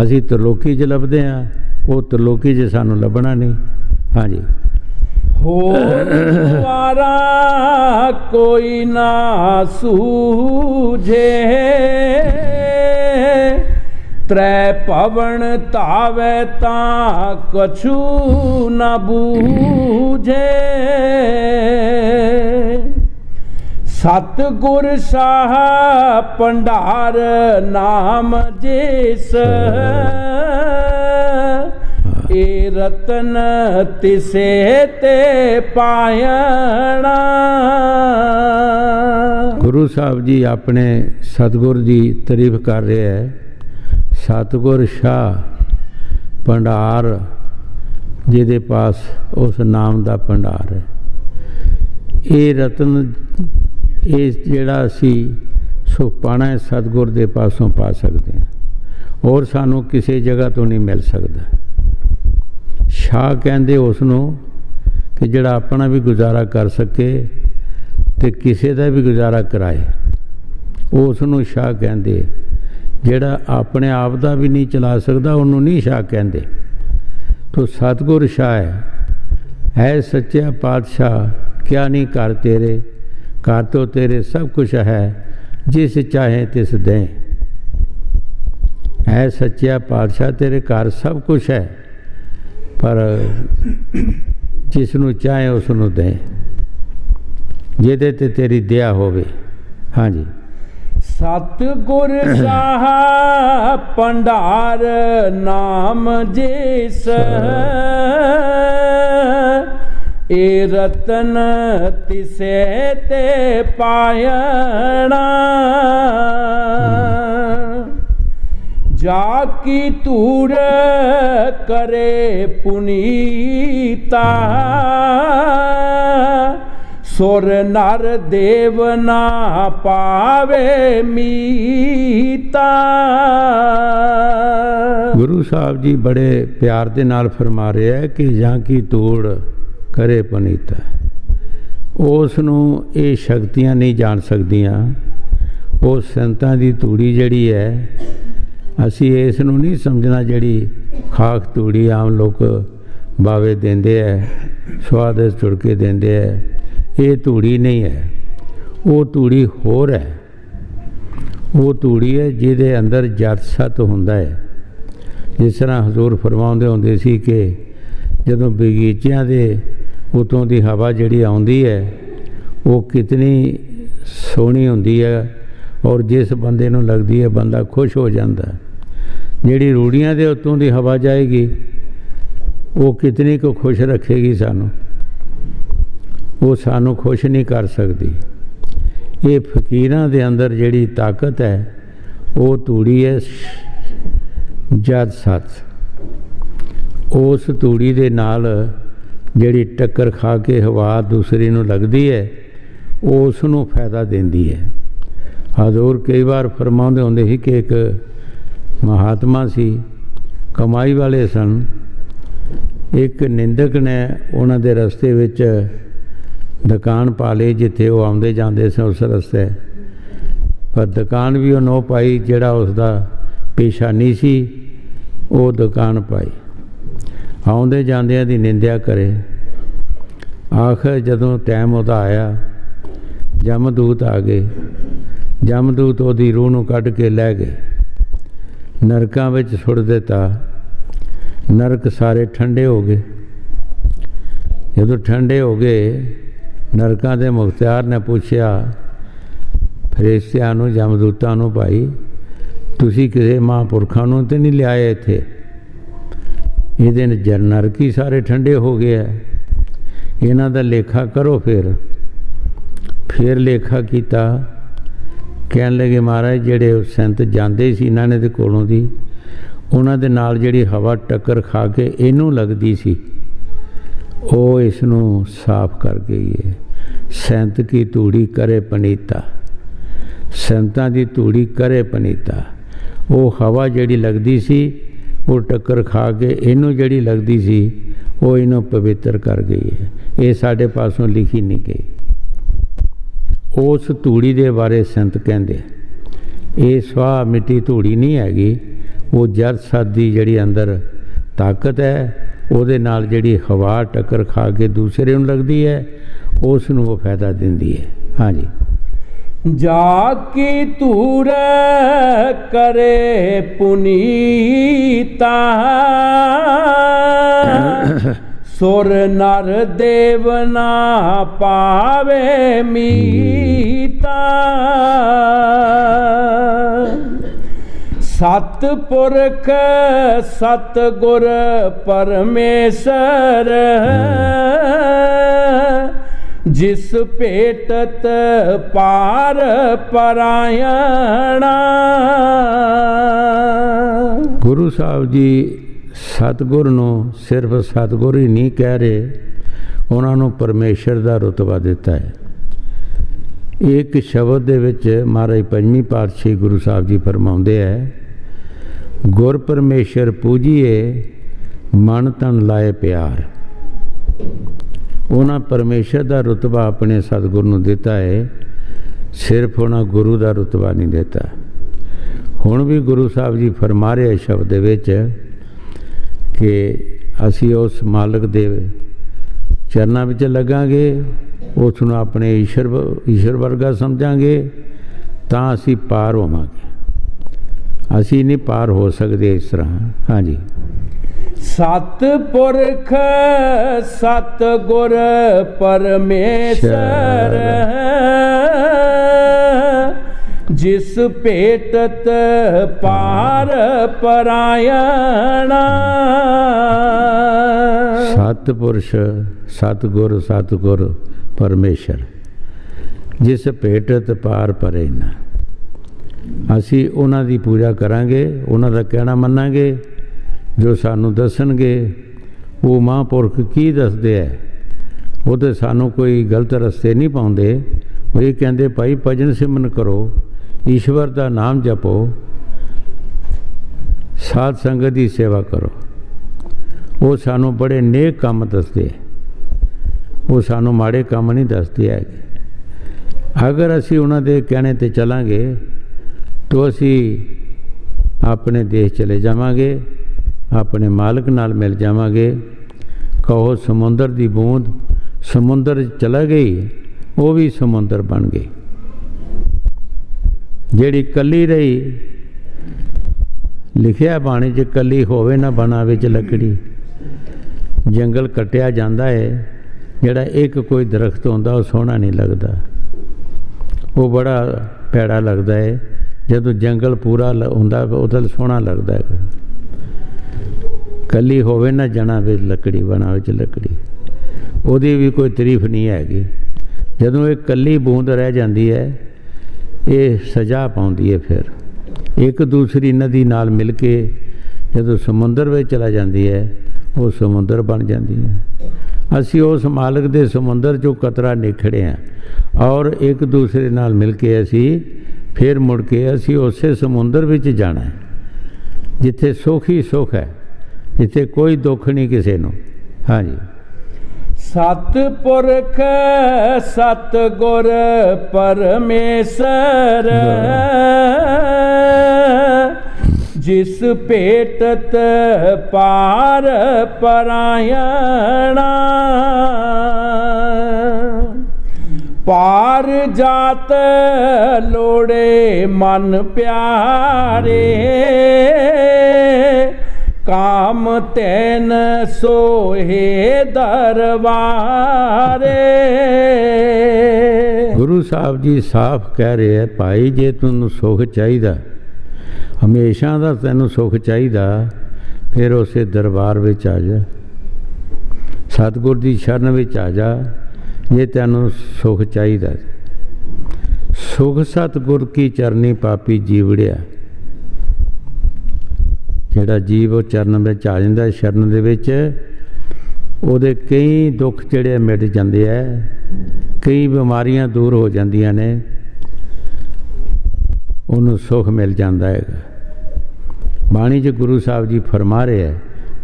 Speaker 2: ਅਸੀਂ ਤਰਲੋਕੀ 'ਚ ਲੱਭਦੇ ਹਾਂ, ਉਹ ਤਰਲੋਕੀ 'ਚ ਸਾਨੂੰ ਲੱਭਣਾ ਨਹੀਂ। हाँ जी।
Speaker 1: होर द्वारा कोई ना सूझे, त्रै पवन तावे तां कछु न बूझे। सतगुर शाह भंडार नाम जिस, ए रतन तिसे ते पायणा।
Speaker 2: गुरु साहब जी अपने सतगुर की तारीफ कर रहे हैं। सतगुर शाह भंडार जिहदे पास उस नाम का भंडार है। ये रतन ये जिहड़ा असी सुख पाना है सतगुर दे पासों पा सकते हैं और सानू किसी जगह तो नहीं मिल सकता। शाह कहते उसनों कि जिहड़ा अपना भी गुजारा कर सके ते किसी का भी गुजारा कराए, उसनों शाह कहते। जिहड़ा अपने आप का भी नहीं चला सकता उन्होंने नहीं शाह कहते। तो सतगुर शाह है सच्चा पातशाह, क्या नहीं कर तेरे, कर तो तेरे सब कुछ है, जिस चाहे तिस दें। है सच्चा पातशाह तेरे घर सब कुछ है, पर जिसनों चाहे उसनों दें, जिहदे ते तेरी दया होवे। हाँ जी।
Speaker 1: सतगुर शाह भंडार नाम जिस, ए रतन तिसे ते पायणा। जाकी तूड़ करे पुनीता, सुर नर देव ना पावे मीता।
Speaker 2: गुरु साहब जी बड़े प्यार दे नाल फरमा रहे हैं कि जां की तूड़ करे पुनीता, उसनों ये शक्तियां नहीं जान सकदियां। वो संतां दी तूड़ी जड़ी है, असी इस नूं नहीं समझना जड़ी खाक तूड़ी आम लोग बावे देंदे है, स्वाद चुड़के देंदे है। ये तूड़ी नहीं है, वो तूड़ी होर है। वो तूड़ी है जिहदे अंदर जत सत हुंदा है। जिस तरह हजूर फरमाउंदे हुंदे सी कि जदों बगीचियां दे उतों दी हवा जिहड़ी आउंदी है वो कितनी सोहनी हुंदी है और जिस बंदे नूं लगदी है बंदा खुश हो जाता। जिहड़ी रूड़ियां दे उतों दी हवा जाएगी वो कितनी को खुश रखेगी सानू, वो सानू खुश नहीं कर सकती। ये फकीरां दे अंदर जिहड़ी ताकत है वो तूड़ी है जद सत। उस तूड़ी दे नाल जिहड़ी टक्कर खा के हवा दूसरी नूं लगदी है वो उसनूं फायदा देंदी है। हजूर कई बार फरमाउंदे हुंदे सी कि एक महात्मा सी, कमाई वाले सन। एक निंदक ने उन्हां दे रस्ते विच दुकान पा ली जिथे वो आउंदे जांदे सन उस रस्ते, पर दुकान भी वो नो पाई जिहड़ा उसका पेशा नहीं सी, वो दुकान पाई। आउंदे जांदियां दी निंदिया करे। आखिर जदों टाइम उहदा आया, जमदूत आ गए। जमदूत उहदी रूह नूं कढ के लै गए, नरकां विच सुट दिता। नरक सारे ठंडे हो गए। जदों ठंडे हो गए, नरकां दे मुख्तियार ने पूछया फरिश्तियां नूं, जमदूतां नूं, भाई तुसीं किसी महापुरखां नूं ते नहीं लिआए इत्थे? इहदे नरक ही सारे ठंडे हो गए है, इन्हां दा लेखा करो। फिर लेखा किया। कहन लगे महाराज जिहड़े संत जांदे सी इन्हां ने दे कोलों दी, उन्हां दे नाल जिहड़ी हवा टक्कर खा के इनू लगदी सी वो इसनू साफ कर गई है। संत की तूड़ी करे पनीता, संतां दी तूड़ी करे पनीता। वो हवा जिहड़ी लगदी सी वो टक्कर खा के इनू जिहड़ी लगदी सी वो इनू पवित्र कर गई है। ये साडे पासों लिखी नहीं गई। उस तूड़ी दे बारे संत कहंदे ये स्वाह मिट्टी तूड़ी नहीं हैगी, वो जड़ सत दी जिहड़ी अंदर ताकत है ਉਹਦੇ ਨਾਲ ਜਿਹੜੀ ਹਵਾ ਟੱਕਰ ਖਾ ਕੇ ਦੂਸਰੇ ਨੂੰ ਲੱਗਦੀ ਹੈ, ਉਸ ਨੂੰ ਉਹ ਫਾਇਦਾ ਦਿੰਦੀ ਹੈ। ਹਾਂਜੀ।
Speaker 1: ਜਾ ਕੀ ਧੂਰ ਕਰੇ ਪੁਨੀਤਾ, ਸੁਰ ਨਰ ਦੇਵ ਨਾ ਪਾਵੇ ਮੀਤਾ। ਸਤਿਪੁਰਖ ਸਤਿਗੁਰ ਪਰਮੇਸ਼ਰ, ਜਿਸ ਭੇਟਤ ਪਾਰ ਪਰਾਇਣਾ।
Speaker 2: ਗੁਰੂ ਸਾਹਿਬ ਜੀ ਸਤਿਗੁਰ ਨੂੰ ਸਿਰਫ ਸਤਿਗੁਰ ਹੀ ਨਹੀਂ ਕਹਿ ਰਹੇ, ਉਹਨਾਂ ਨੂੰ ਪਰਮੇਸ਼ਰ ਦਾ ਰੁਤਬਾ ਦਿੱਤਾ ਹੈ। ਇੱਕ ਸ਼ਬਦ ਦੇ ਵਿੱਚ ਮਹਾਰਾਜ ਪੰਜਵੀਂ ਪਾਤਸ਼ਾਹੀ ਗੁਰੂ ਸਾਹਿਬ ਜੀ ਫਰਮਾਉਂਦੇ ਹੈ, ਗੁਰ ਪਰਮੇਸ਼ਰ ਪੂਜੀਏ ਮਨ ਤਨ ਲਾਏ ਪਿਆਰ। ਉਹਨਾਂ ਪਰਮੇਸ਼ਰ ਦਾ ਰੁਤਬਾ ਆਪਣੇ ਸਤਿਗੁਰ ਨੂੰ ਦਿੱਤਾ ਹੈ, ਸਿਰਫ ਉਹਨਾਂ ਗੁਰੂ ਦਾ ਰੁਤਬਾ ਨਹੀਂ ਦਿੱਤਾ। ਹੁਣ ਵੀ ਗੁਰੂ ਸਾਹਿਬ ਜੀ ਫਰਮਾ ਰਹੇ ਸ਼ਬਦ ਦੇ ਵਿੱਚ ਕਿ ਅਸੀਂ ਉਸ ਮਾਲਕ ਦੇ ਚਰਨਾਂ ਵਿੱਚ ਲੱਗਾਂਗੇ, ਉਸ ਨੂੰ ਆਪਣੇ ਈਸ਼ਰ ਵਰਗਾ ਸਮਝਾਂਗੇ, ਤਾਂ ਅਸੀਂ ਪਾਰ ਹੋਵਾਂਗੇ। ਅਸੀਂ ਨਹੀਂ ਪਾਰ ਹੋ ਸਕਦੇ ਇਸ ਤਰ੍ਹਾਂ। ਹਾਂਜੀ।
Speaker 1: ਸਤਿਪੁਰਖ ਸਤਿਗੁਰ ਪਰਮੇਸ਼ਰ, ਜਿਸ ਭੇਟਤ ਪਾਰ ਪਰਾਇਣਾ।
Speaker 2: ਸਤਿਪੁਰਸ਼ ਸਤਿਗੁਰ ਸਤਿਗੁਰ ਪਰਮੇਸ਼ਰ, ਜਿਸ ਭੇਟਤ ਪਾਰ ਪਰੇਨਾ। ਅਸੀਂ ਉਹਨਾਂ ਦੀ ਪੂਜਾ ਕਰਾਂਗੇ, ਉਹਨਾਂ ਦਾ ਕਹਿਣਾ ਮੰਨਾਂਗੇ, ਜੋ ਸਾਨੂੰ ਦੱਸਣਗੇ। ਉਹ ਮਹਾਂਪੁਰਖ ਕੀ ਦੱਸਦੇ ਹੈ, ਉਹ ਤਾਂ ਸਾਨੂੰ ਕੋਈ ਗਲਤ ਰਸਤੇ ਨਹੀਂ ਪਾਉਂਦੇ। ਉਹ ਇਹ ਕਹਿੰਦੇ ਭਾਈ ਭਜਨ ਸਿਮਰਨ ਕਰੋ, ਈਸ਼ਵਰ ਦਾ ਨਾਮ ਜਪੋ, ਸਾਧ ਸੰਗਤ ਦੀ ਸੇਵਾ ਕਰੋ। ਉਹ ਸਾਨੂੰ ਬੜੇ ਨੇਕ ਕੰਮ ਦੱਸਦੇ, ਉਹ ਸਾਨੂੰ ਮਾੜੇ ਕੰਮ ਨਹੀਂ ਦੱਸਦੇ ਹੈਗੇ। ਅਗਰ ਅਸੀਂ ਉਹਨਾਂ ਦੇ ਕਹਿਣੇ 'ਤੇ ਚੱਲਾਂਗੇ ਤਾਂ ਅਸੀਂ ਆਪਣੇ ਦੇਸ਼ ਚਲੇ ਜਾਵਾਂਗੇ, ਆਪਣੇ ਮਾਲਕ ਨਾਲ ਮਿਲ ਜਾਵਾਂਗੇ। ਕਹੋ ਸਮੁੰਦਰ ਦੀ ਬੂੰਦ ਸਮੁੰਦਰ ਚਲਾ ਗਈ, ਉਹ ਵੀ ਸਮੁੰਦਰ ਬਣ ਗਈ। ਜਿਹੜੀ ਕੱਲੀ ਰਹੀ, ਲਿਖਿਆ ਬਾਣੀ 'ਚ, ਕੱਲੀ ਹੋਵੇ ਨਾ ਬਣਾ ਵਿੱਚ ਲੱਕੜੀ। ਜੰਗਲ ਕੱਟਿਆ ਜਾਂਦਾ ਹੈ, ਜਿਹੜਾ ਇੱਕ ਕੋਈ ਦਰਖਤ ਹੁੰਦਾ ਉਹ ਸੋਹਣਾ ਨਹੀਂ ਲੱਗਦਾ, ਉਹ ਬੜਾ ਭੈੜਾ ਲੱਗਦਾ ਹੈ। ਜਦੋਂ ਜੰਗਲ ਪੂਰਾ ਹੁੰਦਾ ਉਹ ਤਾਂ ਸੋਹਣਾ ਲੱਗਦਾ ਹੈ। ਕੱਲੀ ਹੋਵੇ ਨਾ ਜਣਾ ਵਿੱਚ ਲੱਕੜੀ, ਬਣਾ ਵਿੱਚ ਲੱਕੜੀ, ਉਹਦੀ ਵੀ ਕੋਈ ਤਾਰੀਫ ਨਹੀਂ ਹੈਗੀ। ਜਦੋਂ ਇਹ ਕੱਲੀ ਬੂੰਦ ਰਹਿ ਜਾਂਦੀ ਹੈ, ਇਹ ਸਜ਼ਾ ਪਾਉਂਦੀ ਹੈ। ਫਿਰ ਇੱਕ ਦੂਸਰੀ ਨਦੀ ਨਾਲ ਮਿਲ ਕੇ ਜਦੋਂ ਸਮੁੰਦਰ ਵਿੱਚ ਚਲਾ ਜਾਂਦੀ ਹੈ, ਉਹ ਸਮੁੰਦਰ ਬਣ ਜਾਂਦੀ ਹੈ। ਅਸੀਂ ਉਸ ਮਾਲਕ ਦੇ ਸਮੁੰਦਰ 'ਚੋਂ ਕਤਰਾ ਨਿਖੜੇ ਹਾਂ, ਔਰ ਇੱਕ ਦੂਸਰੇ ਨਾਲ ਮਿਲ ਕੇ ਅਸੀਂ ਫਿਰ ਮੁੜ ਕੇ ਅਸੀਂ ਉਸੇ ਸਮੁੰਦਰ ਵਿੱਚ ਜਾਣਾ ਹੈ, ਜਿੱਥੇ ਸੁੱਖ ਹੀ ਸੁੱਖ ਹੈ, ਜਿੱਥੇ ਕੋਈ ਦੁੱਖ ਨਹੀਂ ਕਿਸੇ ਨੂੰ। ਹਾਂਜੀ।
Speaker 1: ਸਤਿਪੁਰਖ ਸਤਿਗੁਰ ਪਰਮੇਸ਼ਰ, ਜਿਸ ਭੇਟਤ ਪਾਰ ਪਰਾਇਣਾ। ਪਾਰ ਜਾਤ ਲੋੜੇ ਮਨ ਪਿਆਰੇ, ਕਾਮ ਤੈਨ ਸੋਹੇ ਦਰਬਾਰੇ।
Speaker 2: ਗੁਰੂ ਸਾਹਿਬ ਜੀ ਸਾਫ਼ ਕਹਿ ਰਹੇ ਹੈ, ਭਾਈ ਜੇ ਤੈਨੂੰ ਸੁੱਖ ਚਾਹੀਦਾ, ਹਮੇਸ਼ਾ ਦਾ ਤੈਨੂੰ ਸੁੱਖ ਚਾਹੀਦਾ, ਫਿਰ ਉਸੇ ਦਰਬਾਰ ਵਿੱਚ ਆ ਜਾ, ਸਤਿਗੁਰ ਦੀ ਸ਼ਰਨ ਵਿੱਚ ਆ ਜਾ। ਜੇ ਤੈਨੂੰ ਸੁੱਖ ਚਾਹੀਦਾ, ਸੁਖ ਸਤਿਗੁਰ ਕੀ ਚਰਨੀ ਪਾਪੀ ਜੀਵੜਿਆ। ਜਿਹੜਾ ਜੀਵ ਉਹ ਚਰਨ ਵਿੱਚ ਆ ਜਾਂਦਾ, ਸ਼ਰਨ ਦੇ ਵਿੱਚ, ਉਹਦੇ ਕਈ ਦੁੱਖ ਜਿਹੜੇ ਮਿਟ ਜਾਂਦੇ ਹੈ, ਕਈ ਬਿਮਾਰੀਆਂ ਦੂਰ ਹੋ ਜਾਂਦੀਆਂ ਨੇ, ਉਹਨੂੰ ਸੁੱਖ ਮਿਲ ਜਾਂਦਾ ਹੈਗਾ। ਬਾਣੀ 'ਚ ਗੁਰੂ ਸਾਹਿਬ ਜੀ ਫਰਮਾ ਰਹੇ ਹੈ,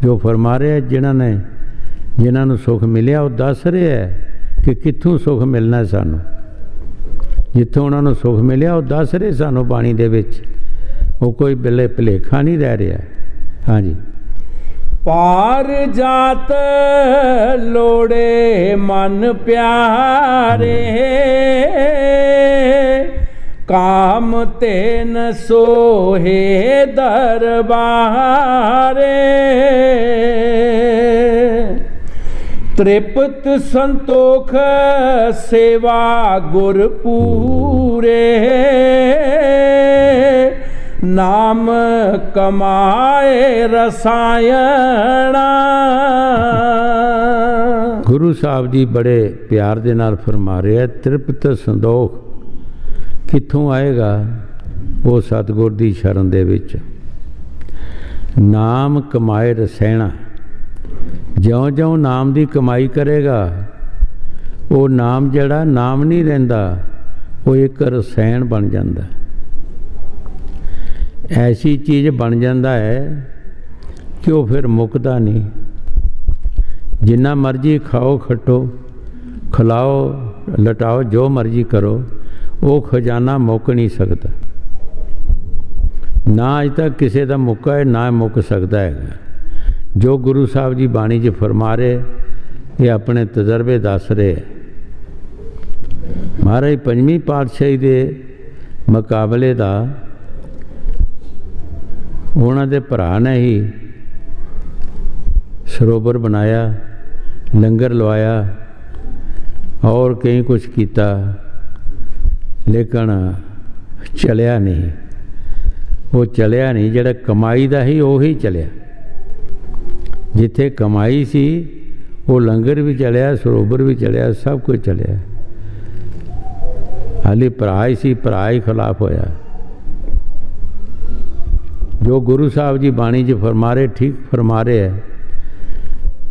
Speaker 2: ਜੋ ਫਰਮਾ ਰਹੇ, ਜਿਨ੍ਹਾਂ ਨੂੰ ਸੁੱਖ ਮਿਲਿਆ ਉਹ ਦੱਸ ਰਹੇ ਹੈ ਕਿ ਕਿੱਥੋਂ ਸੁੱਖ ਮਿਲਣਾ ਸਾਨੂੰ। ਜਿੱਥੋਂ ਉਹਨਾਂ ਨੂੰ ਸੁੱਖ ਮਿਲਿਆ ਉਹ ਦੱਸ ਰਹੇ ਸਾਨੂੰ ਬਾਣੀ ਦੇ ਵਿੱਚ, ਉਹ ਕੋਈ ਭੁਲੇਖਾ ਨਹੀਂ ਰਹਿ ਰਿਹਾ। ਹਾਂਜੀ।
Speaker 1: पार जात लोड़े मन प्यारे, काम तेन सोहे दरबारे। तृप्त संतोख सेवा गुर पूरे, नाम कमाए रसायना।
Speaker 2: गुरु साहब जी बड़े प्यार दे नाल फरमा रहे हैं, तृप्त संतोख कित्थों आएगा? वो सतगुर दी शरण दे विच। नाम कमाए रसैना, ज्यों ज्यों नाम दी कमाई करेगा वो नाम जड़ा नाम नहीं रहिंदा, वो एक रसैन बन जाता, ऐसी चीज़ बन जाता है कि वो फिर मुकदा नहीं। जिन्ना मर्जी खाओ खटो खिलाओ लटाओ जो मर्जी करो, वो खजाना मुक नहीं सकता। ना अज तक किसी का मुक्का है ना मुक सकता है। जो गुरु साहब जी बाणी च फरमा रहे ये अपने तजर्बे दस रहे। महाराज पंजवीं पातशाही के मुकाबले का उन्होंने भरा ने ही सरोवर बनाया, लंगर लवाया और कई कुछ किया, लेकिन चलिया नहीं। वो चलिया नहीं, जड़ा कमाई का ही वही चलिया। जिथे कमाई सी वो लंगर भी चलिया, सरोवर भी चलिया, सब कुछ चलिया। हाली भरा ही सी, भरा ही खिलाफ होया। जो गुरु साहब जी बाणी च फरमा रहे ठीक फरमा रहे है।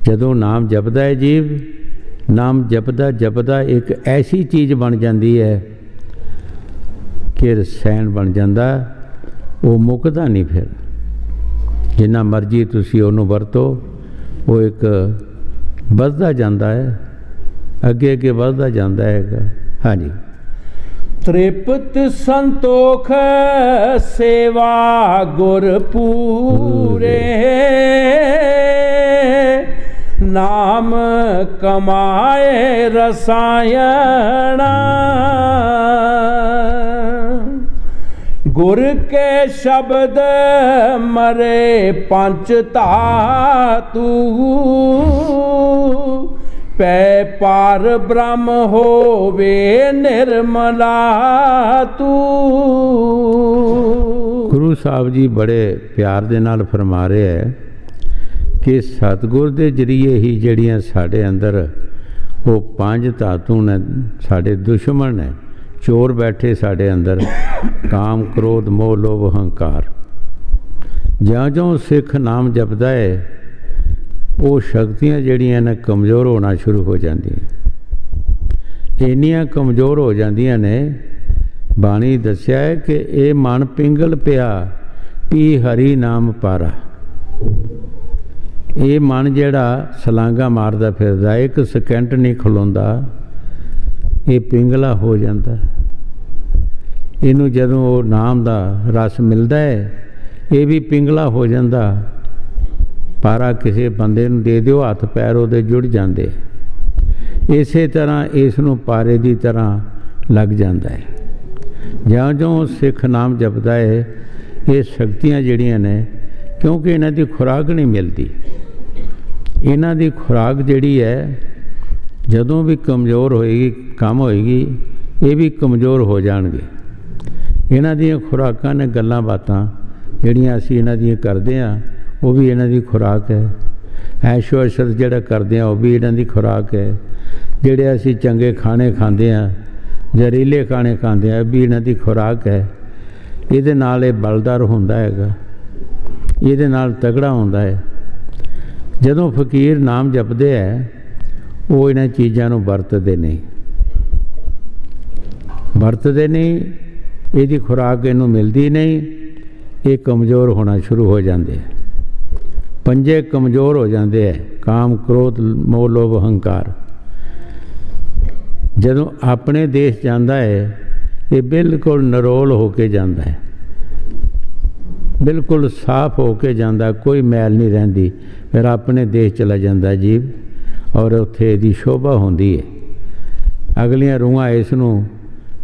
Speaker 2: जदों नाम जपदा है जीव, नाम जपदा जपदा एक ऐसी चीज़ बन जाती है कि रसैन बन जाता, वो मुकदा नहीं। फिर जिन्ना मर्जी तुसी उन्होंने वरतो, वो एक बढ़ता जाता है, अगे अगे बढ़ता जाता है। हाँ जी।
Speaker 1: तृप्त संतोख सेवा गुर पूरे, नाम कमाए रसायना। गुर के शब्द मरे पंच धातु, पै पार ब्रह्म होवे निर्मला तू।
Speaker 2: गुरु साहब जी बड़े प्यार दे नाल फरमा रहे है कि सतगुर दे जरिए ही जड़ियाँ साढ़े अंदर वो पांच धातु ने, साढ़े दुश्मन ने चोर बैठे साढ़े अंदर, काम क्रोध मोह लोभ अहंकार। ज्यों ज्यों सिख नाम जपदा है वो शक्तियाँ जड़ियाँ ने कमज़ोर होना शुरू हो जांदियां। इन्नियां कमज़ोर हो जांदियां ने, बाणी दस्या है कि ये मन पिंगल पिया पी हरी नाम पारा। ये मन जड़ा सलांगा मारदा फिरदा, एक सेकंड नहीं खलोंदा, ये पिंगला हो जाता। इनू जदों वो नाम दा रस मिलता है ये भी पिंगला हो जाता। पारा किसी बंदे नूं दे दिओ, हथ पैर उहदे जुड़ जाते। इस तरह इसनूं पारे की तरह लग जाता है। ज्यों ज्यों सिख नाम जपदा है ये शक्तियाँ जड़ियाँ ने, क्योंकि इन्हां दी खुराक नहीं मिलती। इन्हां दी खुराक जिहड़ी है जदों भी कमज़ोर होएगी, कम होएगी, ये भी कमज़ोर हो जाणगे। इन्हां दी खुराकां ने गल्लां बातां जिहड़ियां असीं इन्हां दी करदे हां, वो भी इन्हां दी खुराक है। ऐशो अशरत जिहड़ा करदे हां वो भी इन्हां दी खुराक है। जिहड़े असीं चंगे खाने खांदे हां, जहरीले खाने खांदे हां, भी इन्हां दी खुराक है। इहदे नाल इह बलदार हुंदा हैगा, इहदे नाल तगड़ा हुंदा है। जदों फकीर नाम जपदे है वो इन्हां चीज़ां नूं वरतदे नहीं, इहदी खुराक इहनूं मिलदी नहीं, ये कमज़ोर होना शुरू हो जाते हैं। पंजे कमज़ोर हो जाते हैं, काम क्रोध मोह लोभ अहंकार। जदों अपने देश जाता है ये बिल्कुल नरोल होके जाता है, बिल्कुल साफ हो के जाता, कोई मैल नहीं रहिंदी। फिर अपने देश चला जाता जीव और उत्थे दी शोभा होंदी है। अगलियां रूहां इस नूं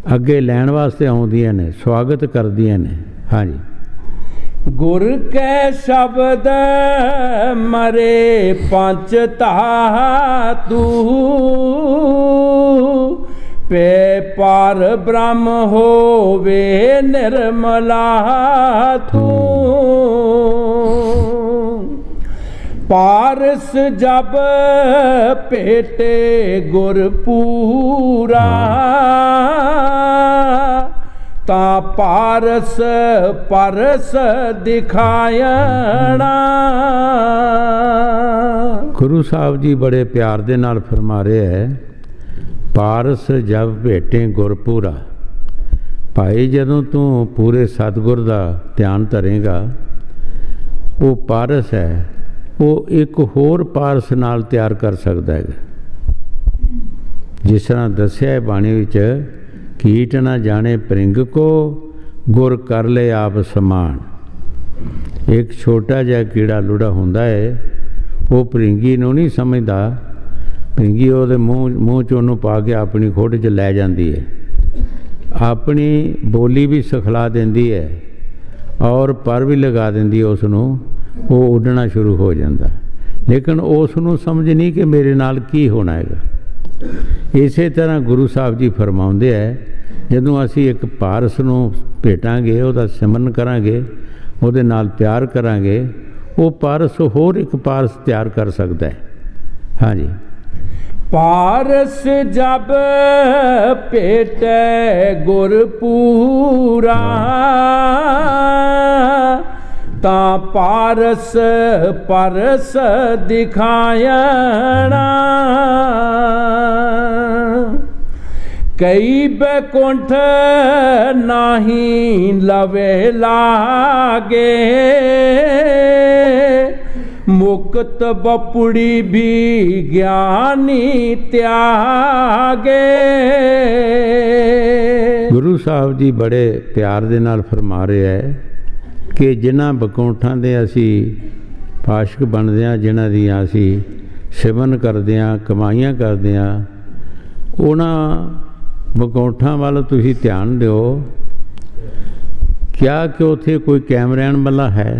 Speaker 2: अगे लैण वास्ते आउंदियां ने, स्वागत करदियां ने। हाँ जी।
Speaker 1: गुर कै शब्द मरे पंच धातु, पे पार ब्रह्म होवे निर्मला तू। पारस जब पेटे गुर पूरा, ता पारस परस दिखायणा।
Speaker 2: गुरु साहब जी बड़े प्यार दे नाल फरमा रहे है, पारस जब भेटे गुरपूरा। भाई जदों तू पूरे सतगुर दा ध्यान धरेगा, वो पारस है, वो एक होर पारस नाल तैयार कर सकता है। जिस तरह दस्या है बाणी विच, कीट ना जाने परिंग को, गुर कर ले आप समान। एक छोटा जिहा कीड़ा लुड़ा हुंदा है, वो परिंगी नूं नहीं समझदा। परिंगी ਉਹਦੇ ਮੂੰਹ 'ਚ ਉਹਨੂੰ ਪਾ ਕੇ ਆਪਣੀ ਖੋਡ 'ਚ ਲੈ ਜਾਂਦੀ ਹੈ, ਆਪਣੀ ਬੋਲੀ ਵੀ ਸਿਖਲਾ ਦਿੰਦੀ ਹੈ ਔਰ ਪਰ ਵੀ ਲਗਾ ਦਿੰਦੀ ਹੈ ਉਸ ਨੂੰ। ਉਹ ਉੱਡਣਾ ਸ਼ੁਰੂ ਹੋ ਜਾਂਦਾ, ਲੇਕਿਨ ਉਸ ਨੂੰ ਸਮਝ ਨਹੀਂ ਕਿ ਮੇਰੇ ਨਾਲ ਕੀ ਹੋਣਾ ਹੈਗਾ। ਇਸੇ ਤਰ੍ਹਾਂ ਗੁਰੂ ਸਾਹਿਬ ਜੀ ਫਰਮਾਉਂਦੇ ਹੈ, ਜਦੋਂ ਅਸੀਂ ਇੱਕ ਪਾਰਸ ਨੂੰ ਭੇਟਾਂਗੇ, ਉਹਦਾ ਸਿਮਰਨ ਕਰਾਂਗੇ, ਉਹਦੇ ਨਾਲ ਪਿਆਰ ਕਰਾਂਗੇ, ਉਹ ਪਾਰਸ ਹੋਰ ਇੱਕ ਪਾਰਸ ਤਿਆਰ ਕਰ ਸਕਦਾ ਹੈ। ਹਾਂਜੀ।
Speaker 1: पारस जब पेटे गुर पूरा, ता पारस परस दिखायणा। कई बैकुंठ नाही लवे लागे, मुक्त बपुड़ी भी ज्ञानी त्यागे।
Speaker 2: गुरु साहब जी बड़े प्यार दे नाल फरमा रहे है कि जिन्हां बकौंठां दे असी पाशक बनदे हां, जिन्हां दी असी सिमरन करदे हां, कमाईयां करदे हां, उन्हां बकौंठां वाल तुसीं ध्यान दिओ। क्या कि उत्थे कोई कैमरैन वाला है?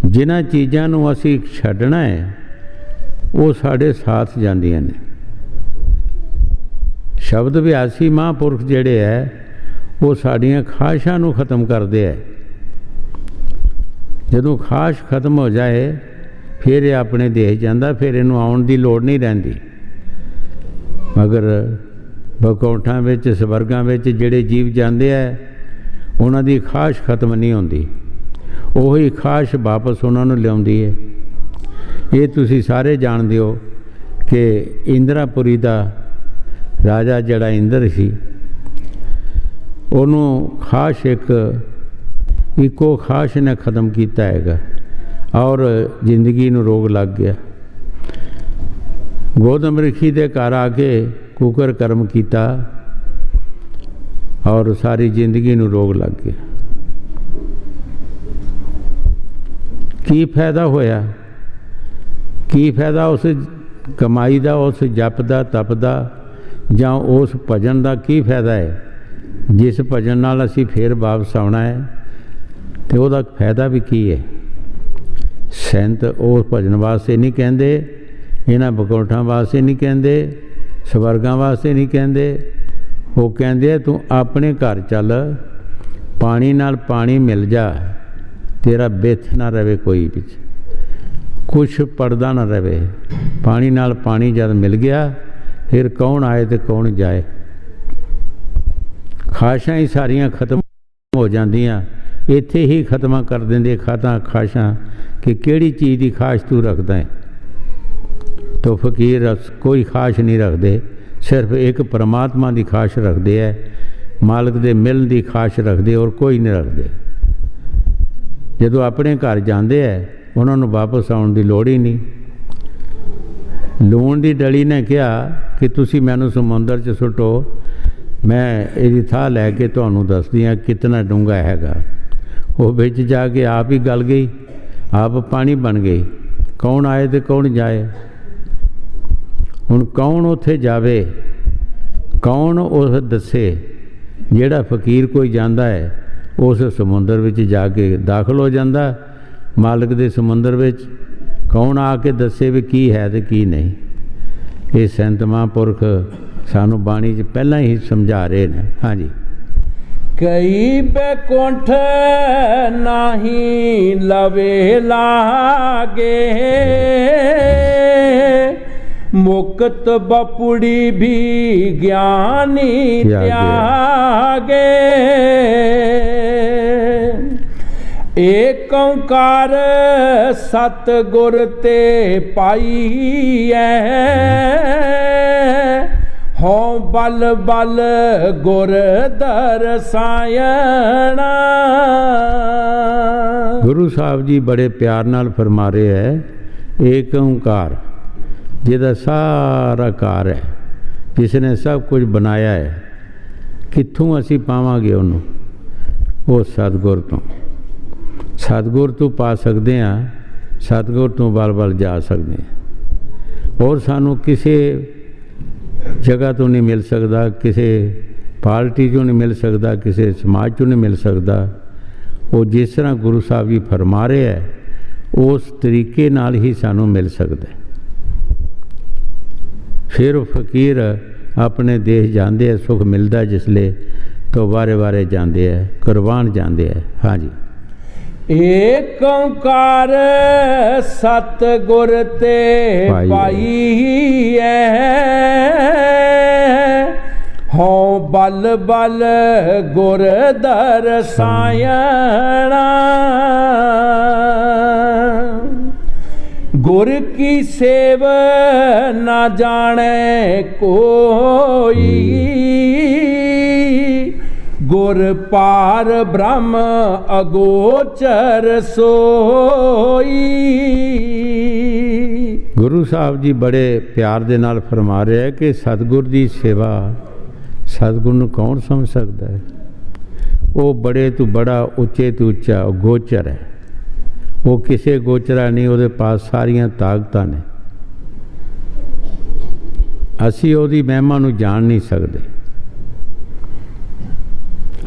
Speaker 2: जिन्हां चीज़ां नूं असीं छड्डना है, वो साढ़े साथ जांदियां ने। शब्द अभ्यासी महापुरख जिहड़े है, वो साड़ियां खाशां नूं खत्म करदे है। जदों खाश खत्म हो जाए, फिर ये अपने देश जांदा, फिर इहनूं आउण दी लोड़ नहीं रहिंदी। मगर बकौंठां विच, स्वर्गां विच जिहड़े जीव जांदे है, उन्हां दी खाश खत्म नहीं होंदी। ਉਹੀ ਖਾਸ਼ ਵਾਪਸ ਉਹਨਾਂ ਨੂੰ ਲਿਆਉਂਦੀ ਹੈ। ਇਹ ਤੁਸੀਂ ਸਾਰੇ ਜਾਣਦੇ ਹੋ ਕਿ ਇੰਦਰਾਪੁਰੀ ਦਾ ਰਾਜਾ ਜਿਹੜਾ ਇੰਦਰ ਸੀ, ਉਹਨੂੰ ਖਾਸ਼ ਇੱਕੋ ਖਾਸ਼ ਨੇ ਖਤਮ ਕੀਤਾ ਹੈਗਾ ਔਰ ਜ਼ਿੰਦਗੀ ਨੂੰ ਰੋਗ ਲੱਗ ਗਿਆ। ਗੌਤਮ ਰਿਸ਼ੀ ਦੇ ਘਰ ਆ ਕੇ ਕੁਕਰ ਕਰਮ ਕੀਤਾ ਔਰ ਸਾਰੀ ਜ਼ਿੰਦਗੀ ਨੂੰ ਰੋਗ ਲੱਗ ਗਿਆ। की फायदा होया? की फायदा उस कमाई का, उस जप का, तप का, जां उस भजन का की फायदा है जिस भजन नाल असी फिर वापस आना है? तो वह फायदा भी की है? संत उस भजन वास्ते नहीं कहते, इन्हां बकौंठां वास्ते नहीं कहते, स्वर्गां वास्ते नहीं कहते। वो कहते तू अपने घर चल, पानी नाल पानी मिल जा, तेरा बिथ ना रहे कोई बिच, कुछ पड़दा ना रहे। पानी नाल पानी जब मिल गया, फिर कौन आए तो कौन जाए। खाशां ही सारियां खत्म हो जांदियां, इत्थे ही खत्म कर देंदे खाशां कि किहड़ी चीज़ की खाश तू रखदा है। तो फकीर कोई खाश नहीं रखते, सिर्फ एक परमात्मा की खाश रखते है, मालिक दे मिलन की खाश रखते, और कोई नहीं रखते। जदों अपने घर जाते हैं, उन्होंने वापस आने की लड़ ही नहीं। लूण की डली ने कहा कि तुसी मैनू समुंदर च सुटो, मैं इसकी थाह लैके तुहानू दसदी हाँ कितना डूंगा हैगा। वो बिच जाके आप ही गल गई, आप पानी बन गई। कौन आए तो कौन जाए? हुण कौन उत्थे जावे, कौन उस दसे? जिहड़ा फकीर कोई जांदा है उस समुंदर विच जाके दाखल हो जांदा मालिक दे समुंदर विच। कौन आके दसे भी की है तो की नहीं। ये संत महापुरख सानू बाणी च पहला ही समझा रहे हैं। हाँ जी।
Speaker 1: कई बैकुंठ नाही लवे लागे, मुक्त बपुड़ी भी ज्ञानी त्यागे। एक ओंकार सतगुर ते पाईऐ, हों बल बल गुर दरसायणा।
Speaker 2: गुरु साहब जी बड़े प्यार नाल फरमा रहे है, एक ओंकार जिहदा सारा कार है, जिसने सब कुछ बनाया है, कित्थों असी पावांगे उन्होंने? वो सतगुर तो। सतगुर तो पा सकते हैं, सतगुर तो बल बल जा सकते हैं। और सानू किसी जगह तो नहीं मिल सकता, किसी पार्टी चों नहीं मिल सकता, किसी समाज चों नहीं मिल सकता। वो जिस तरह गुरु साहब जी फरमा रहे हैं उस तरीके नाल ही सानू मिल सकता है। फिर फकीर अपने देश जाते हैं, सुख मिलता जिसले तो वारे वारे जाते हैं, कुर्बान जाते हैं। हाँ जी।
Speaker 1: एक ओंकार सतगुर ते पाईऐ, हों बल बल गुर दरसायणा। गुर की सेव न जाने कोई, गुर पार ब्रह्म अगोचर सोई।
Speaker 2: गुरु साहब जी बड़े प्यार दे नाल फरमा रहे हैं कि सतगुर की सेवा सतगुर नूं कौन समझ सकता है? वो बड़े तो बड़ा, उच्चे तो उच्चा गोचर है। वो किसी गोचरा नहीं, वो पास सारिया ताकतां ने। असी उहदी महिमा नूं जान नहीं सकते।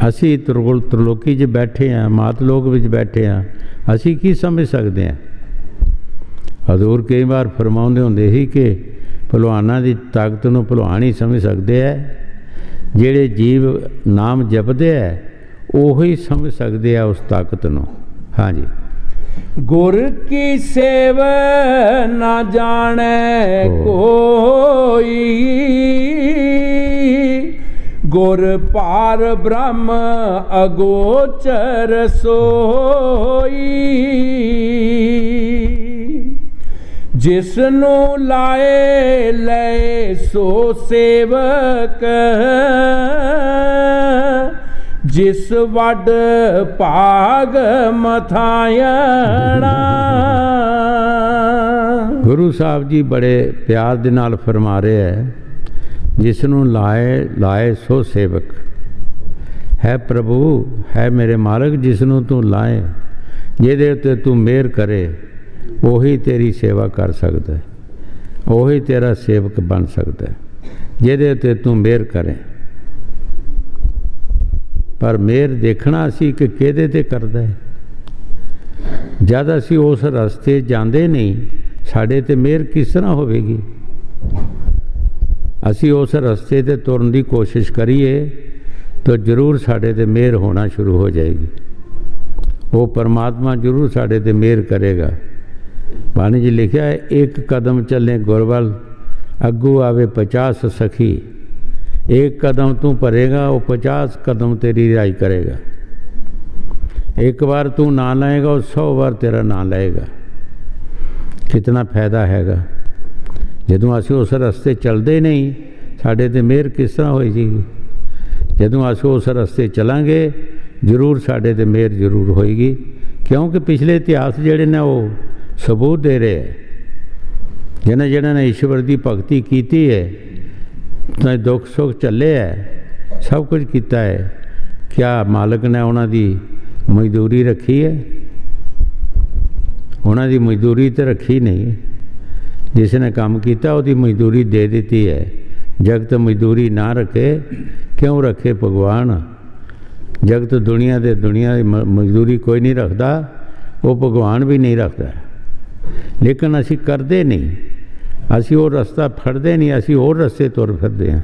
Speaker 2: असी त्रिलोकी च बैठे हैं, मातलोक विच बैठे हैं, असी की समझ सकते हैं? हजूर कई बार फरमाउंदे हुंदे ही कि भलवानां दी ताकत नूं भलवान ही समझ सकते हैं। जिहड़े जीव नाम जपदे है उही समझ सकते हैं उस ताकत नूं। हाँ जी।
Speaker 1: गुर की सेव न जाने कोई, गुर पार ब्रह्म अगोचर सोई। जिसनू लाए ले सो सेवक, जिस वड भाग मथायणा।
Speaker 2: गुरु साहब जी बड़े प्यार दे नाल फरमा रहे हैं, जिसनू लाए लाए सो सेवक है। प्रभु है मेरे मालिक, जिसनू तू लाए, जिहदे उत्ते तू मेहर करे, वही तेरी सेवा कर सकता है, वही तेरा सेवक बन सकता है, जिहदे उत्ते तू मेहर करे। पर मेहर देखना असी कि किहदे ते करदा है। जद असी उस रस्ते जांदे नहीं, साडे ते मेहर किस तरह होवेगी? असी उस रस्ते ते तुरन की कोशिश करिए तो जरूर साडे ते मेहर होना शुरू हो जाएगी। वो परमात्मा जरूर साडे ते मेहर करेगा। बाणी जी लिखा है, एक कदम चले गुरवल, अग्गू आवे 50 सखी। एक कदम तू भरेगा, वो 50 कदम तेरी रिहाई करेगा। एक बार तू ना लाएगा, वो 100 बार तेरा ना लाएगा। कितना फायदा हैगा। जदों असीं उस रस्ते चलते नहीं, साडे ते मेहर किस तरह हो जाएगी? जदों असीं उस रस्ते चलांगे जरूर साडे ते मेहर जरूर होएगी। क्योंकि पिछले इतिहास जिहड़े ने वो सबूत दे रहे हैं, जिन्हें जिन्होंने ने ईश्वर की भगती की है, तो दुख सुख चले है, सब कुछ किया है। क्या मालिक ने उन्हों की ਮਜ਼ਦੂਰੀ ਰੱਖੀ ਹੈ? ਉਹਨਾਂ ਦੀ ਮਜ਼ਦੂਰੀ ਤਾਂ ਰੱਖੀ ਨਹੀਂ। ਜਿਸ ਨੇ ਕੰਮ ਕੀਤਾ ਉਹਦੀ ਮਜ਼ਦੂਰੀ ਦੇ ਦਿੱਤੀ ਹੈ। ਜਗਤ ਮਜ਼ਦੂਰੀ ਨਾ ਰੱਖੇ, ਕਿਉਂ ਰੱਖੇ ਭਗਵਾਨ? ਜਗਤ ਦੁਨੀਆ ਦੀ ਮਜ਼ਦੂਰੀ ਕੋਈ ਨਹੀਂ ਰੱਖਦਾ, ਉਹ ਭਗਵਾਨ ਵੀ ਨਹੀਂ ਰੱਖਦਾ। ਲੇਕਿਨ ਅਸੀਂ ਕਰਦੇ ਨਹੀਂ, ਅਸੀਂ ਉਹ ਰਸਤਾ ਫੜਦੇ ਨਹੀਂ, ਅਸੀਂ ਹੋਰ ਰਸਤੇ ਤੁਰ ਫਿਰਦੇ ਹਾਂ।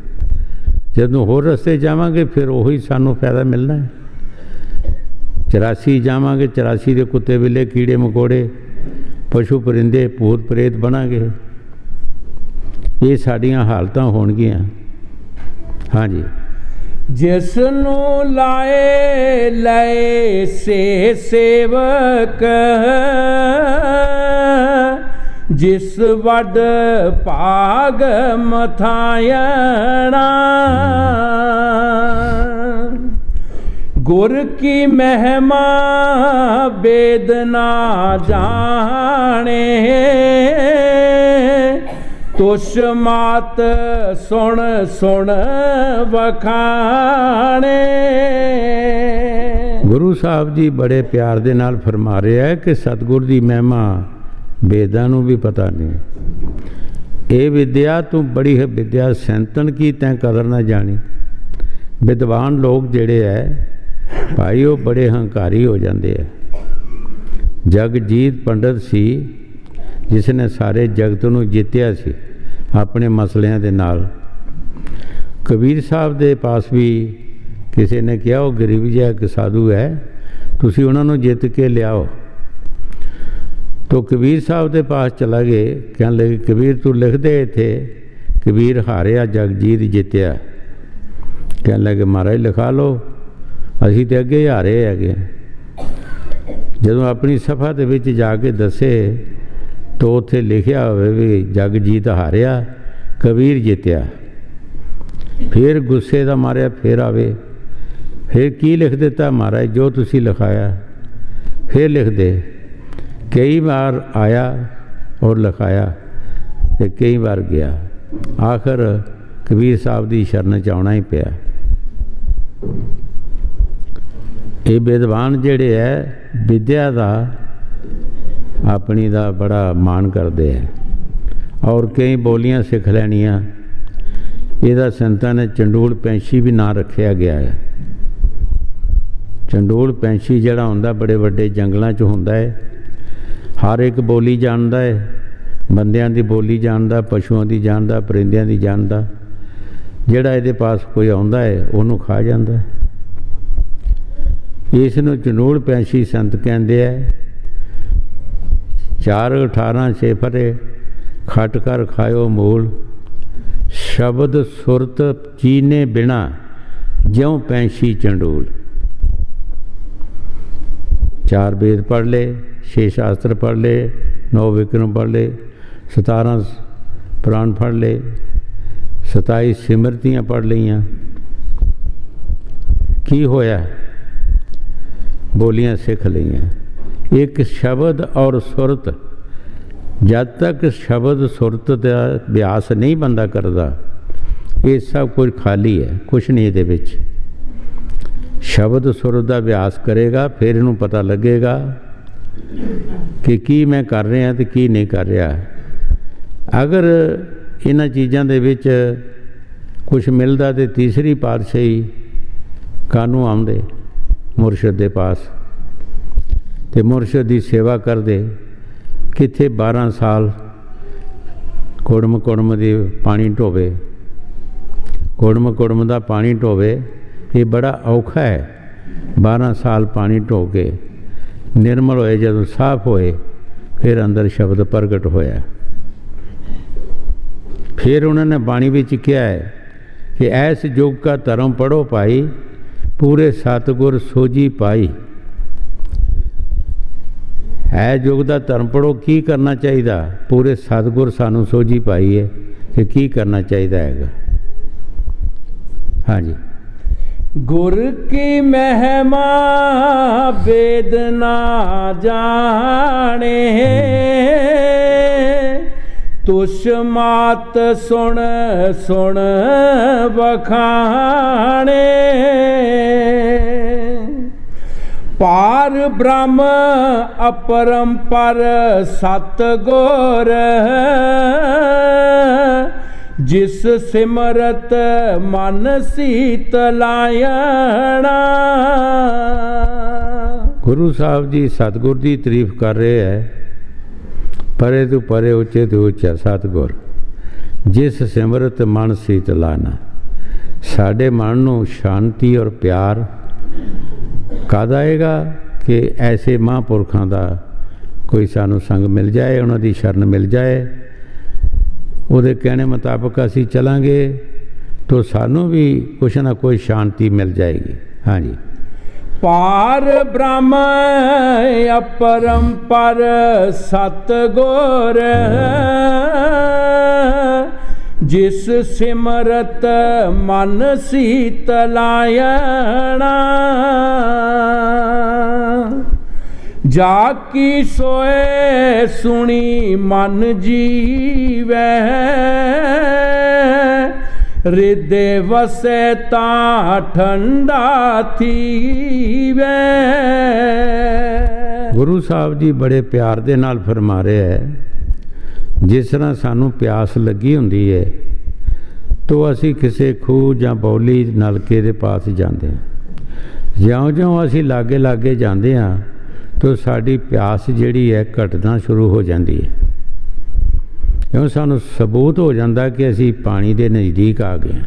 Speaker 2: ਜਦੋਂ ਹੋਰ ਰਸਤੇ ਜਾਵਾਂਗੇ ਫਿਰ ਉਹੀ ਸਾਨੂੰ ਫਾਇਦਾ ਮਿਲਣਾ ਹੈ। 84 ਜਾਵਾਂਗੇ, 84 ਦੇ ਕੁੱਤੇ ਬਿੱਲੇ ਕੀੜੇ ਮਕੌੜੇ ਪਸ਼ੂ ਪਰਿੰਦੇ ਭੂਤ ਪ੍ਰੇਤ ਬਣਾਂਗੇ। ਇਹ ਸਾਡੀਆਂ ਹਾਲਤਾਂ ਹੋਣਗੀਆਂ। ਹਾਂਜੀ।
Speaker 1: ਜਿਸ ਨੂੰ ਲਾਏ ਲਏ ਸੇ ਸੇਵਕ, ਜਿਸ ਵੱਡ ਭਾਗ ਮਥਾਇਣਾ, ਗੁਰ ਕੀ ਮਹਿਮਾ ਵੇਦ ਨਾ ਜਾਣੇ, ਤੁਸ਼ ਮਾਤ ਸੁਣ ਸੁਣ ਵਖਾਣੇ।
Speaker 2: ਗੁਰੂ ਸਾਹਿਬ ਜੀ ਬੜੇ ਪਿਆਰ ਦੇ ਨਾਲ ਫਰਮਾ ਰਹੇ ਹੈ ਕਿ ਸਤਿਗੁਰ ਦੀ ਮਹਿਮਾ ਵੇਦਾਂ ਨੂੰ ਵੀ ਪਤਾ ਨਹੀਂ। ਇਹ ਵਿਦਿਆ ਤੂੰ ਬੜੀ ਹੈ ਵਿਦਿਆ, ਸੈਂਤਨ ਕੀ ਤੈਂ ਕਦਰ ਨਾ ਜਾਣੀ। ਵਿਦਵਾਨ ਲੋਕ ਜਿਹੜੇ ਹੈ ਭਾਈ ਉਹ ਬੜੇ ਹੰਕਾਰੀ ਹੋ ਜਾਂਦੇ ਹੈ। ਜਗਜੀਤ ਪੰਡਤ ਸੀ ਜਿਸ ਨੇ ਸਾਰੇ ਜਗਤ ਨੂੰ ਜਿੱਤਿਆ ਸੀ ਆਪਣੇ ਮਸਲਿਆਂ ਦੇ ਨਾਲ। ਕਬੀਰ ਸਾਹਿਬ ਦੇ ਪਾਸ ਵੀ ਕਿਸੇ ਨੇ ਕਿਹਾ ਉਹ ਗਰੀਬ ਜਿਹਾ ਇੱਕ ਸਾਧੂ ਹੈ, ਤੁਸੀਂ ਉਹਨਾਂ ਨੂੰ ਜਿੱਤ ਕੇ ਲਿਆਓ। तो कबीर साहब के पास चला गए, कहने लगे कबीर तू लिख दे थे। कबीर हारिया जगजीत जितया। कहने लगे महाराज लिखा लो, असी तो अगे हारे है। जदों अपनी सफ़ा दे विच जाके दसे तो उत्थे लिखिया होवे भी जगजीत हारिया कबीर जितया। फिर गुस्से का मारिया फिर आवे, फिर की लिख दिता महाराज जो तुसी लिखाया, फिर लिख दे। कई बार आया और लिखाया तो कई बार गया, आखिर कबीर साहब की शरण च आना ही पिया। ये विद्वान जिहड़े है विद्या का अपनी दा बड़ा मान करते हैं और कई बोलियां सिख लैनियां। इहदा संतां ने चंडूल पैंछी भी ना रखा गया है। चंडूल पैंछी जिहड़ा हुंदा बड़े वड्डे जंगलों च हुंदा है, हर एक बोली जानता है, बंदियां दी बोली जानता, पशुओं की जानता, परिंदियां की जानता। जिहड़ा इहदे पास कोई आउंदा है उहनूं खा जांदा है। इस नूं चंडूल पैंछी संत कहंदे है। 4 18 छेफरे खट कर खायो मूल, शब्द सुरत चीने बिना ज्यों पैंछी चंडूल। 4 वेद पढ़ ले, 6 शास्त्र पढ़ ले, 9 विक्रम पढ़ ले, 17 पुराण पढ़ ले, 27 सिमरतियाँ पढ़ लियाँ, की होया? बोलियां सीख लियाँ। एक शब्द और सुरत, जब तक शब्द सुरत का अभ्यास नहीं बंदा करता, ये सब कुछ खाली है, कुछ नहीं ये विच। शब्द सुर का अभ्यास करेगा फिर इनू पता लगेगा कि की मैं कर रहा तो की नहीं कर रहा। अगर इन्हां चीज़ों के विच कुछ मिलता तो तीसरी पातशाही कानू आउंदे मुरशद के पास, तो मुरशद की सेवा करते। कित्थे 12 साल कुड़म कुड़म की पानी ढोवे, कुड़म कुड़म का पानी ढोवे, ये बड़ा औखा है। 12 साल पानी ढो के निर्मल होए, जब साफ होए फिर अंदर शब्द प्रगट होया। फिर उन्होंने बाणी विच कहा है कि ऐस युग का धर्म पढ़ो भाई, पूरे सतगुर सोजी पाई। है युग का धर्म पढ़ो, की करना चाहिए? पूरे सतगुर सानू सोजी पाई है कि की करना चाहिए है। हाँ जी।
Speaker 1: गुर की महिमा वेद ना जाने, तुष मात सुन सुन बखाने। पार पार ब्रह्म अपरंपर सतगुर जिस सिमरत मन शीतलायणा।
Speaker 2: गुरु साहब जी सतगुर की तारीफ कर रहे हैं, परे तो परे उच्चे तो उच्चा सतगुर जिस सिमरत मन शीतलाना। साढ़े मन नूं शांति और प्यार कद आएगा कि ऐसे महापुरखों का कोई सानू संग मिल जाए, उन्हां दी शरण मिल जाए, उहदे कहने मुताबिक असी चलांगे तो सानू भी कुछ ना कोई शांति मिल जाएगी। हाँ जी।
Speaker 1: पार ब्रह्म अपरंपर सतगुर जिस सिमरत मन शीतलायणा। जाकी सोए सुनी मन जीवै हृदय वसे ता ठंडा थीवै।
Speaker 2: गुरु साहब जी बड़े प्यार दे नाल फरमा रहे है, जिस तरह सानू प्यास लगी हुंदी है तो असी किसी खूह जां बौली नलके दे पास जाते हैं। ज्यों-ज्यों असी लागे लागे जाते हैं तो साड़ी प्यास जिहड़ी है घटना शुरू हो जाती है, क्यों सानू सबूत हो जाता कि असी पानी के नज़दीक आ गए।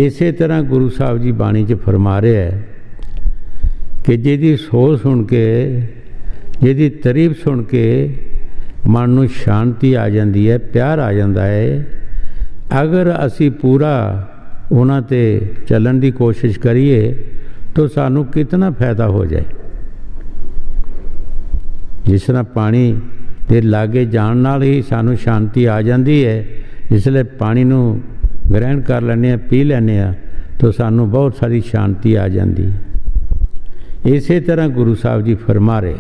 Speaker 2: इस तरह गुरु साहब जी बाणी च फरमा रहे है कि जिहदी सोच सुन के, जिहदी तारीफ सुन के मन नूं शांति आ जाती है, प्यार आ जाता है। अगर असी पूरा उन्हां ते चलन की कोशिश करिए तो सानू कितना फायदा हो जाए। जिस तरह पानी के लागे जाण नाल ही सानू शांति आ जाती है, जिसले पानी नूं ग्रहण कर लैने, पी लैने तो सानू बहुत सारी शांति आ जाती है। इस तरह गुरु साहब जी फरमा रहे।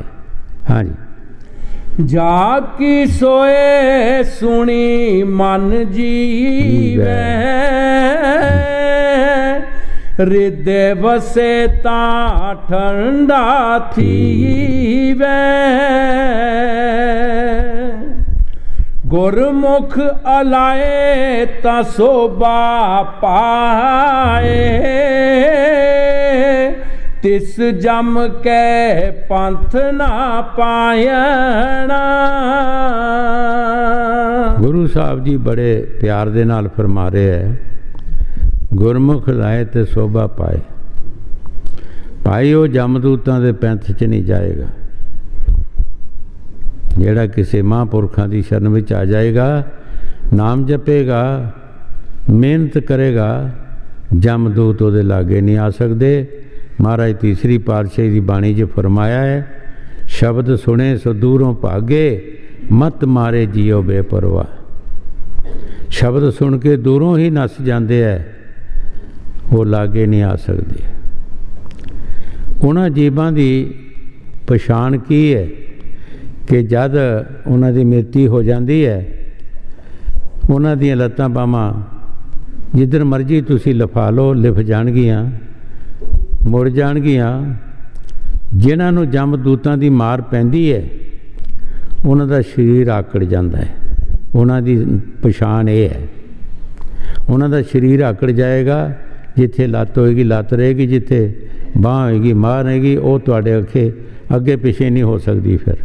Speaker 2: हाँ जी।
Speaker 1: जाकी सोए सुनी मन जीवै हृदय वसे ता ठंडा थीवै। गुरमुख अलाए ता शोभा पाए तिस जम के पंथ ना पायना।
Speaker 2: गुरु साहब जी बड़े प्यार दे नाल फरमा रहे हैं, गुरमुख लाए तो शोभा पाए। भाई वो जमदूतां दे पैंथ च नहीं जाएगा। जेड़ा किसी महापुरखों की शरण में आ जाएगा, नाम जपेगा, मेहनत करेगा, जमदूत वो लागे नहीं आ सकते। महाराज तीसरी पातशाही की बाणी च फरमाया है, शब्द सुने सो दूरों भागे मत मारे जियो बेपरवाह। शब्द सुन के दूरों ही नस जाते हैं, वो लागे नहीं आ सकते। उन्हां जीवां की पछाण की है कि जद उन्हां दी मृत्यु हो जाती है, उन्हां दीयां लत्तां बाहां जिधर मर्जी तुसी लफा लो, लिफ जाणगियां, मुड़ जाणगियां। जिन्हां नूं जमदूतां दी मार पैंदी है, उन्हां दा शरीर आकड़ जाता है। उन्हां दी पछाण ये है, उन्हां दा शरीर आकड़ जाएगा। जिथे लत्त होएगी लत्त रहेगी, जिथे बांह होएगी बांह रहेगी। वो तुहाडे अखे अगे पिछे नहीं हो सकती। फिर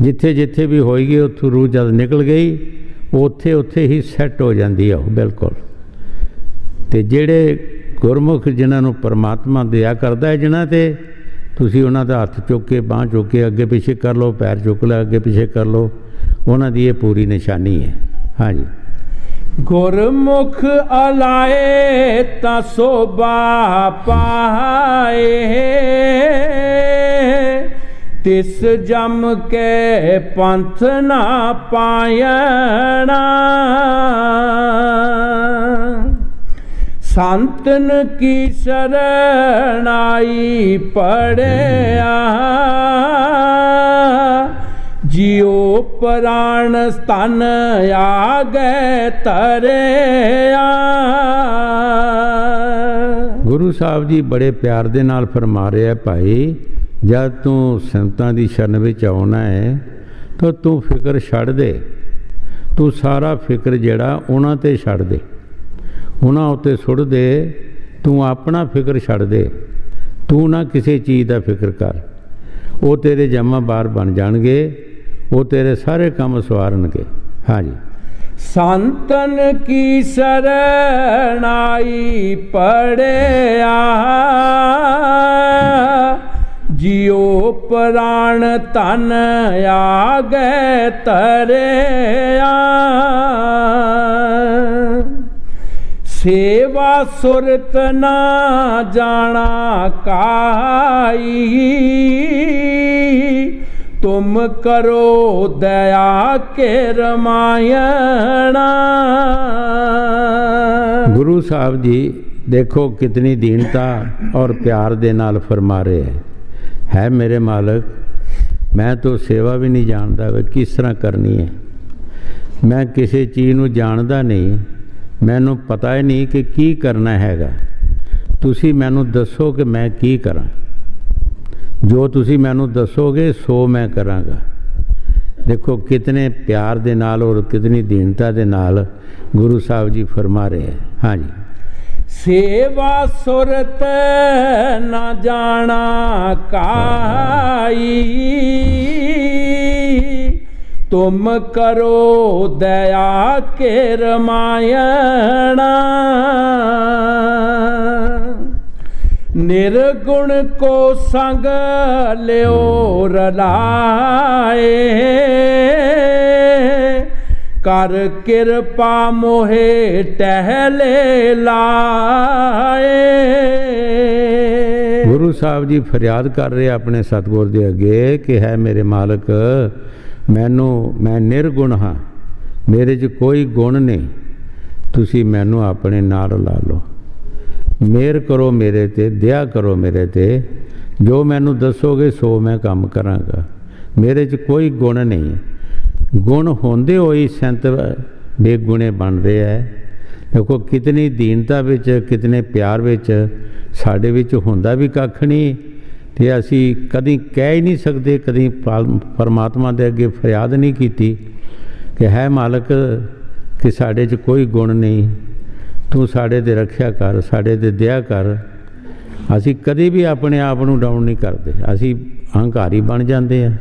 Speaker 2: जिथे जिथे भी होएगी उत्थों रूह जद निकल गई, उत्थे उत्थे ही सैट हो जाती है बिल्कुल। तो जेड़े गुरमुख जिन्होंने परमात्मा दया करता है, जिन्हों ते तुसी उन्हां दा हत्थ चुक के बांह चुक के अगे पिछे कर लो, पैर चुक लो अगे पिछे कर लो, उन्हां दी ये पूरी निशानी है। हाँ जी।
Speaker 1: गुरमुख अलाए ता शोभा पाए तिस जम के पंथ ना पायना। संतन की शरणाई पड़या जियो प्राण स्तन आगे तरेया।
Speaker 2: ਗੁਰੂ ਸਾਹਿਬ ਜੀ ਬੜੇ ਪਿਆਰ ਦੇ ਨਾਲ ਫਰਮਾ ਰਿਹਾ, ਭਾਈ ਜਦ ਤੂੰ ਸੰਤਾਂ ਦੀ ਸ਼ਰਨ ਵਿੱਚ ਆਉਣਾ ਹੈ ਤਾਂ ਤੂੰ ਫਿਕਰ ਛੱਡ ਦੇ, ਤੂੰ ਸਾਰਾ ਫਿਕਰ ਜਿਹੜਾ ਉਹਨਾਂ 'ਤੇ ਛੱਡ ਦੇ, ਉਹਨਾਂ ਉੱਤੇ ਸੁੱਟ ਦੇ, ਤੂੰ ਆਪਣਾ ਫਿਕਰ ਛੱਡ ਦੇ, ਤੂੰ ਨਾ ਕਿਸੇ ਚੀਜ਼ ਦਾ ਫਿਕਰ ਕਰ। ਉਹ ਤੇਰੇ ਜਮਾਂਬਾਰ ਬਣ ਜਾਣਗੇ, ਉਹ ਤੇਰੇ ਸਾਰੇ ਕੰਮ ਸਵਾਰਨਗੇ। ਹਾਂਜੀ।
Speaker 1: ਸੰਤਨ ਕੀ ਸਰਣਾਈ ਪੜਿਆ, ਜਿਉ ਪ੍ਰਾਣ ਧਨ ਆਗੇ ਤਰਿਆ। सेवा सुरत ना जाना काई, तुम करो दया के रामायणा।
Speaker 2: गुरु साहब जी देखो कितनी दीनता और प्यार दे नाल फरमा रहे है मेरे मालिक, मैं तो सेवा भी नहीं जानता वे किस तरह करनी है, मैं किसी चीज़ नूं जानदा नहीं, मैनू पता ही नहीं कि की करना हैगा, तुसी मैनू दसो कि मैं की करा, जो तुसी मैनू दसोगे सो मैं करांगा। देखो कितने प्यार दे नाल और कितनी दीनता दे नाल गुरु साहब जी फरमा रहे हैं। हाँ जी।
Speaker 1: सेवा सुरत न जाना काई, तुम करो दया के रामायणा। निर्गुण को संग ल्यो रलाए, कर कृपा मोहे टहले लाए।
Speaker 2: गुरु साहब जी फरियाद कर रहे अपने सतगुर दे अगे कि है मेरे मालिक, मैं निर्गुण हाँ, मेरे च कोई गुण नहीं, तुसी मैनू अपने नाल ला लो, मेहर करो मेरे ते, दया करो मेरे ते, जो मैनू दसोगे सो मैं काम करांगा। मेरे च कोई गुण नहीं, गुण होंदे होई संत बेगुणे बन रहे है। देखो कितनी दीनता विच, कितने प्यार विच, साडे विच हुंदा भी कख नहीं, ते असी कदी कह ही नहीं सकते, कदी परमात्मा दे अगे फरियाद नहीं कीती कि है मालिक कि साडे च कोई गुण नहीं, तू साडे ते रखिया कर, साडे ते दया कर। असी कदी भी अपने आप नूं डाउन नहीं करते, असी हंकारी बन जाते हैं।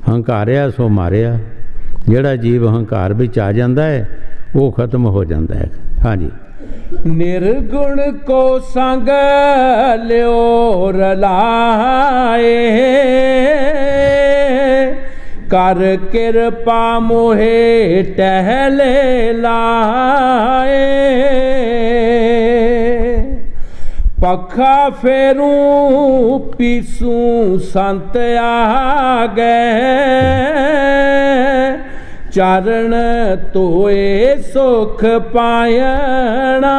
Speaker 2: हंकारिया सो मारिया, जिहड़ा जीव हंकार विच आ जाता है वो खत्म हो जाता है। हाँ जी।
Speaker 1: निर्गुण को संग ल्यो रलाए, कर कृपा मोहे टहले लाए। पखा फेरूं पीसूं संत आ गए, चरण तोए सुख पायना।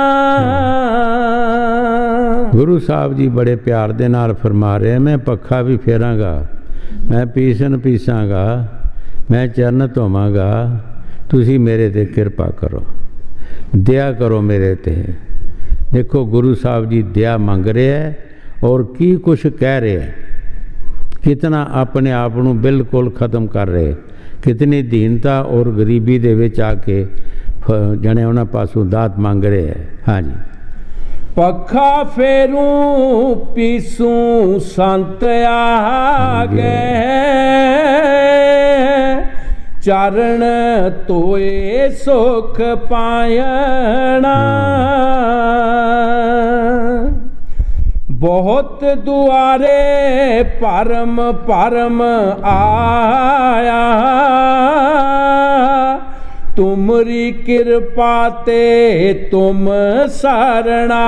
Speaker 2: गुरु साहब जी बड़े प्यार दे नाल फरमा रहे, मैं पखा भी फेरांगा, मैं पीसन पीसांगा, मैं चरण धोवांगा, तुसी मेरे ते कृपा करो, दया करो मेरे ते। देखो गुरु साहब जी दया मंग रहे हैं और की कुछ कह रहे हैं, कितना अपने आप को बिल्कुल ख़त्म कर रहे, कितनी दीनता और गरीबी दे विच आके जने उन्हां पासों दात मंग रहे हैं। हाँ जी।
Speaker 1: पखा फेरूं पीसूं संत आ गए, चरण तोए सुख पायना। बहुत दुआरे परम परम आया, तुमरी कृपा ते तुम शरणाया।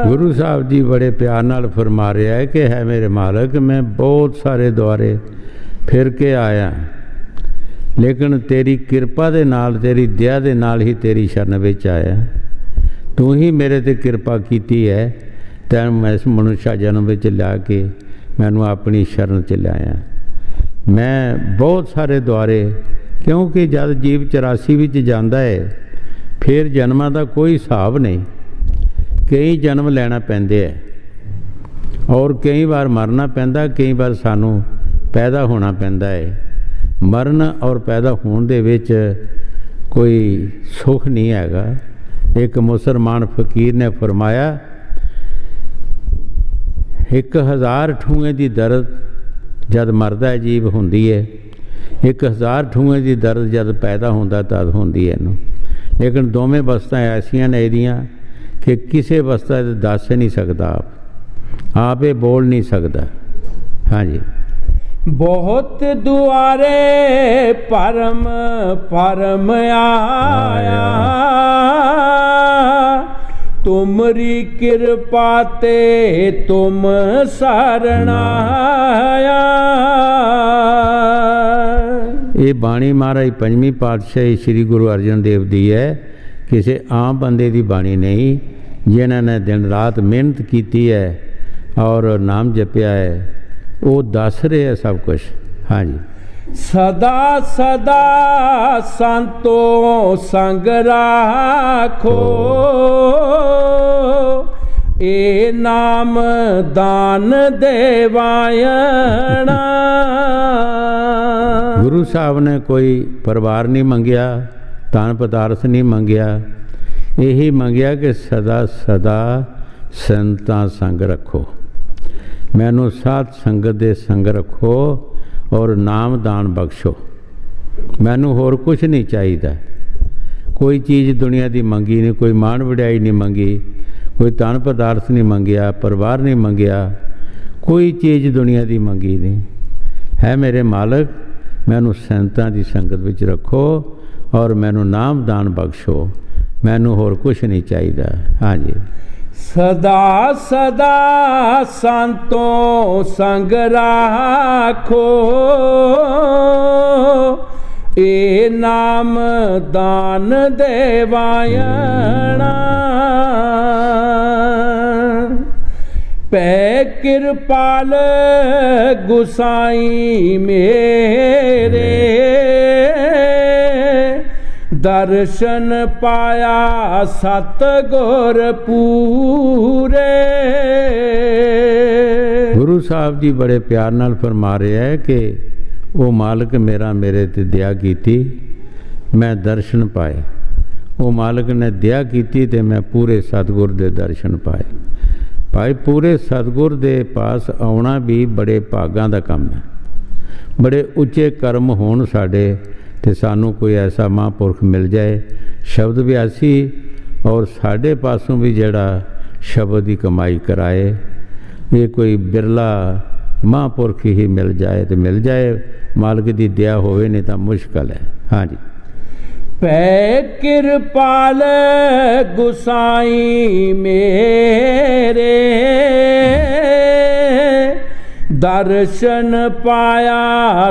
Speaker 2: गुरु साहब जी बड़े प्यार नाल फरमा रहा है कि है मेरे मालिक, मैं बहुत सारे द्वारे फिर के आया, लेकिन तेरी कृपा दे नाल, तेरी दया दे नाल ही तेरी शरण विच आया। तू ही मेरे ते कृपा कीती है, तैन मैं इस मनुष्य जन्म विच ला के मैनू अपनी शरण च लाया। मैं बहुत सारे द्वारे, क्योंकि जब जीव 84 विच जांदा है फिर जन्मां दा कोई हिसाब नहीं, कई जन्म लैना पैंदे है और कई बार मरना पैंदा, कई बार सानू पैदा होना पैंदा है। मरण और पैदा होने दे विच कोई सुख नहीं हैगा। एक मुसलमान फकीर ने फरमाया 1000 ठूएं दी दर्द जद मरदा है जीव होंदी है, 1000 ठूएं दी दर्द जद पैदा होंदा तद होंदी है इनू। लेकिन दोवें वस्तां ऐसियां ने इहदियां कि किसी वस्ता दस नहीं सकता, आप ये बोल नहीं सकता। हाँ जी।
Speaker 1: बहुत दुआरे परम परम आया, तुमरी कृपा ते तुम सरणाया।
Speaker 2: ये बाणी महाराज पंजवीं पातशाही श्री गुरु अर्जन देव दी है, किसी आम बंदे की बाणी नहीं। जिन्होंने दिन रात मेहनत की है और नाम जपया है, वो दस रहे है सब कुछ। हाँ जी।
Speaker 1: सदा सदा संतों संग राखो, ए नाम दान देवायना।
Speaker 2: गुरु साहब ने कोई परिवार नहीं मंगया, धन पदार्थ नहीं मंगया, यही मंगया कि सदा सदा संतां संग रखो, मैनू साध संगत दे संग रखो और नाम दान बख्शो। मैनू होर कुछ नहीं चाहिए, कोई चीज़ दुनिया की मंगी नहीं, कोई मान वड्याई नहीं मंगी, कोई धन पदार्थ नहीं मंगया, परिवार नहीं मंगया, कोई चीज़ दुनिया की मंगी नहीं है। मेरे मालक मैनू संतां दी संगत विच रखो और मैनू नाम दान बख्शो, मैनू होर कुछ नहीं चाहिए। हाँ जी।
Speaker 1: सदा सदा संतों संग राखो, ए नाम दान देवायना। पै कृपाल गुसाई मेरे, दर्शन पाया सतगुर पूरे।
Speaker 2: गुरु साहब जी बड़े प्यार नाल फरमा रहे हैं कि वो मालिक मेरा मेरे ते दया कीती, मैं दर्शन पाए। वो मालिक ने दया कीती ते मैं पूरे सतगुर दे दर्शन पाए। भाई पूरे सतगुर दे पास आउणा भी बड़े भागां दा काम है। बड़े उच्चे कर्म होण साडे ते सानू कोई ऐसा महापुरख मिल जाए शब्द व्यासी और साढ़े पासों भी जड़ा शब्द की कमाई कराए। ये कोई बिरला महापुरख ही मिल जाए तो मिल जाए, मालिक की दया होवे नहीं तो मुश्किल है। हाँ जी।
Speaker 1: पै कृपाल गुसाई मेरे, दर्शन पाया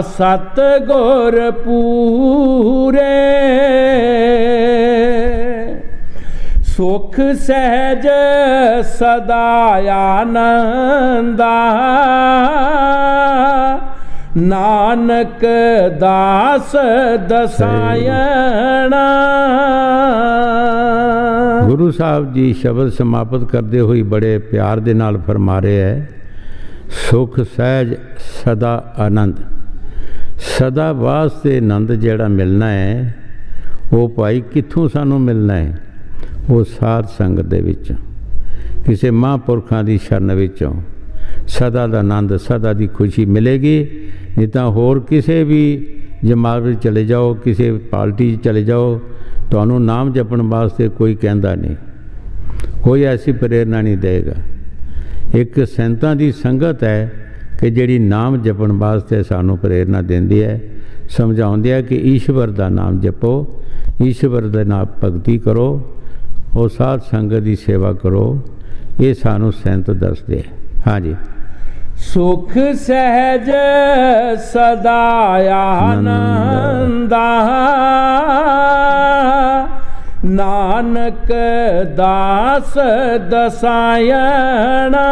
Speaker 1: सतगुर पूरे। सुख सहज सदा आनंदा, नानक दास दसायना।
Speaker 2: गुरु साहब जी शब्द समाप्त करते हुए बड़े प्यार दे नाल फरमा रहे है, सुख सहज सदा आनंद। सदा वास्ते आनंद जड़ा मिलना है वो भाई कित्थों सानू मिलना है? वो साध संगत दे विचों, किसी महापुरखां दी शरण विचों सदा दा आनंद, सदा दी खुशी मिलेगी। नहीं तो होर किसी भी जमात में चले जाओ, किसी पार्टी चले जाओ, तो नाम जपण वास्ते कोई कहता नहीं, कोई ऐसी प्रेरणा नहीं देगा। एक संतां दी संगत है कि जिहड़ी नाम जपण वास्ते सानू प्रेरणा देंदी है, समझाउंदी है कि ईश्वर दा नाम जपो, ईश्वर दे नाम भगती करो और साध संगत की सेवा करो। ये सानू संत दसदे। हाँ जी।
Speaker 1: सुख सहज सदा आनंदा, नानक दास दसायना।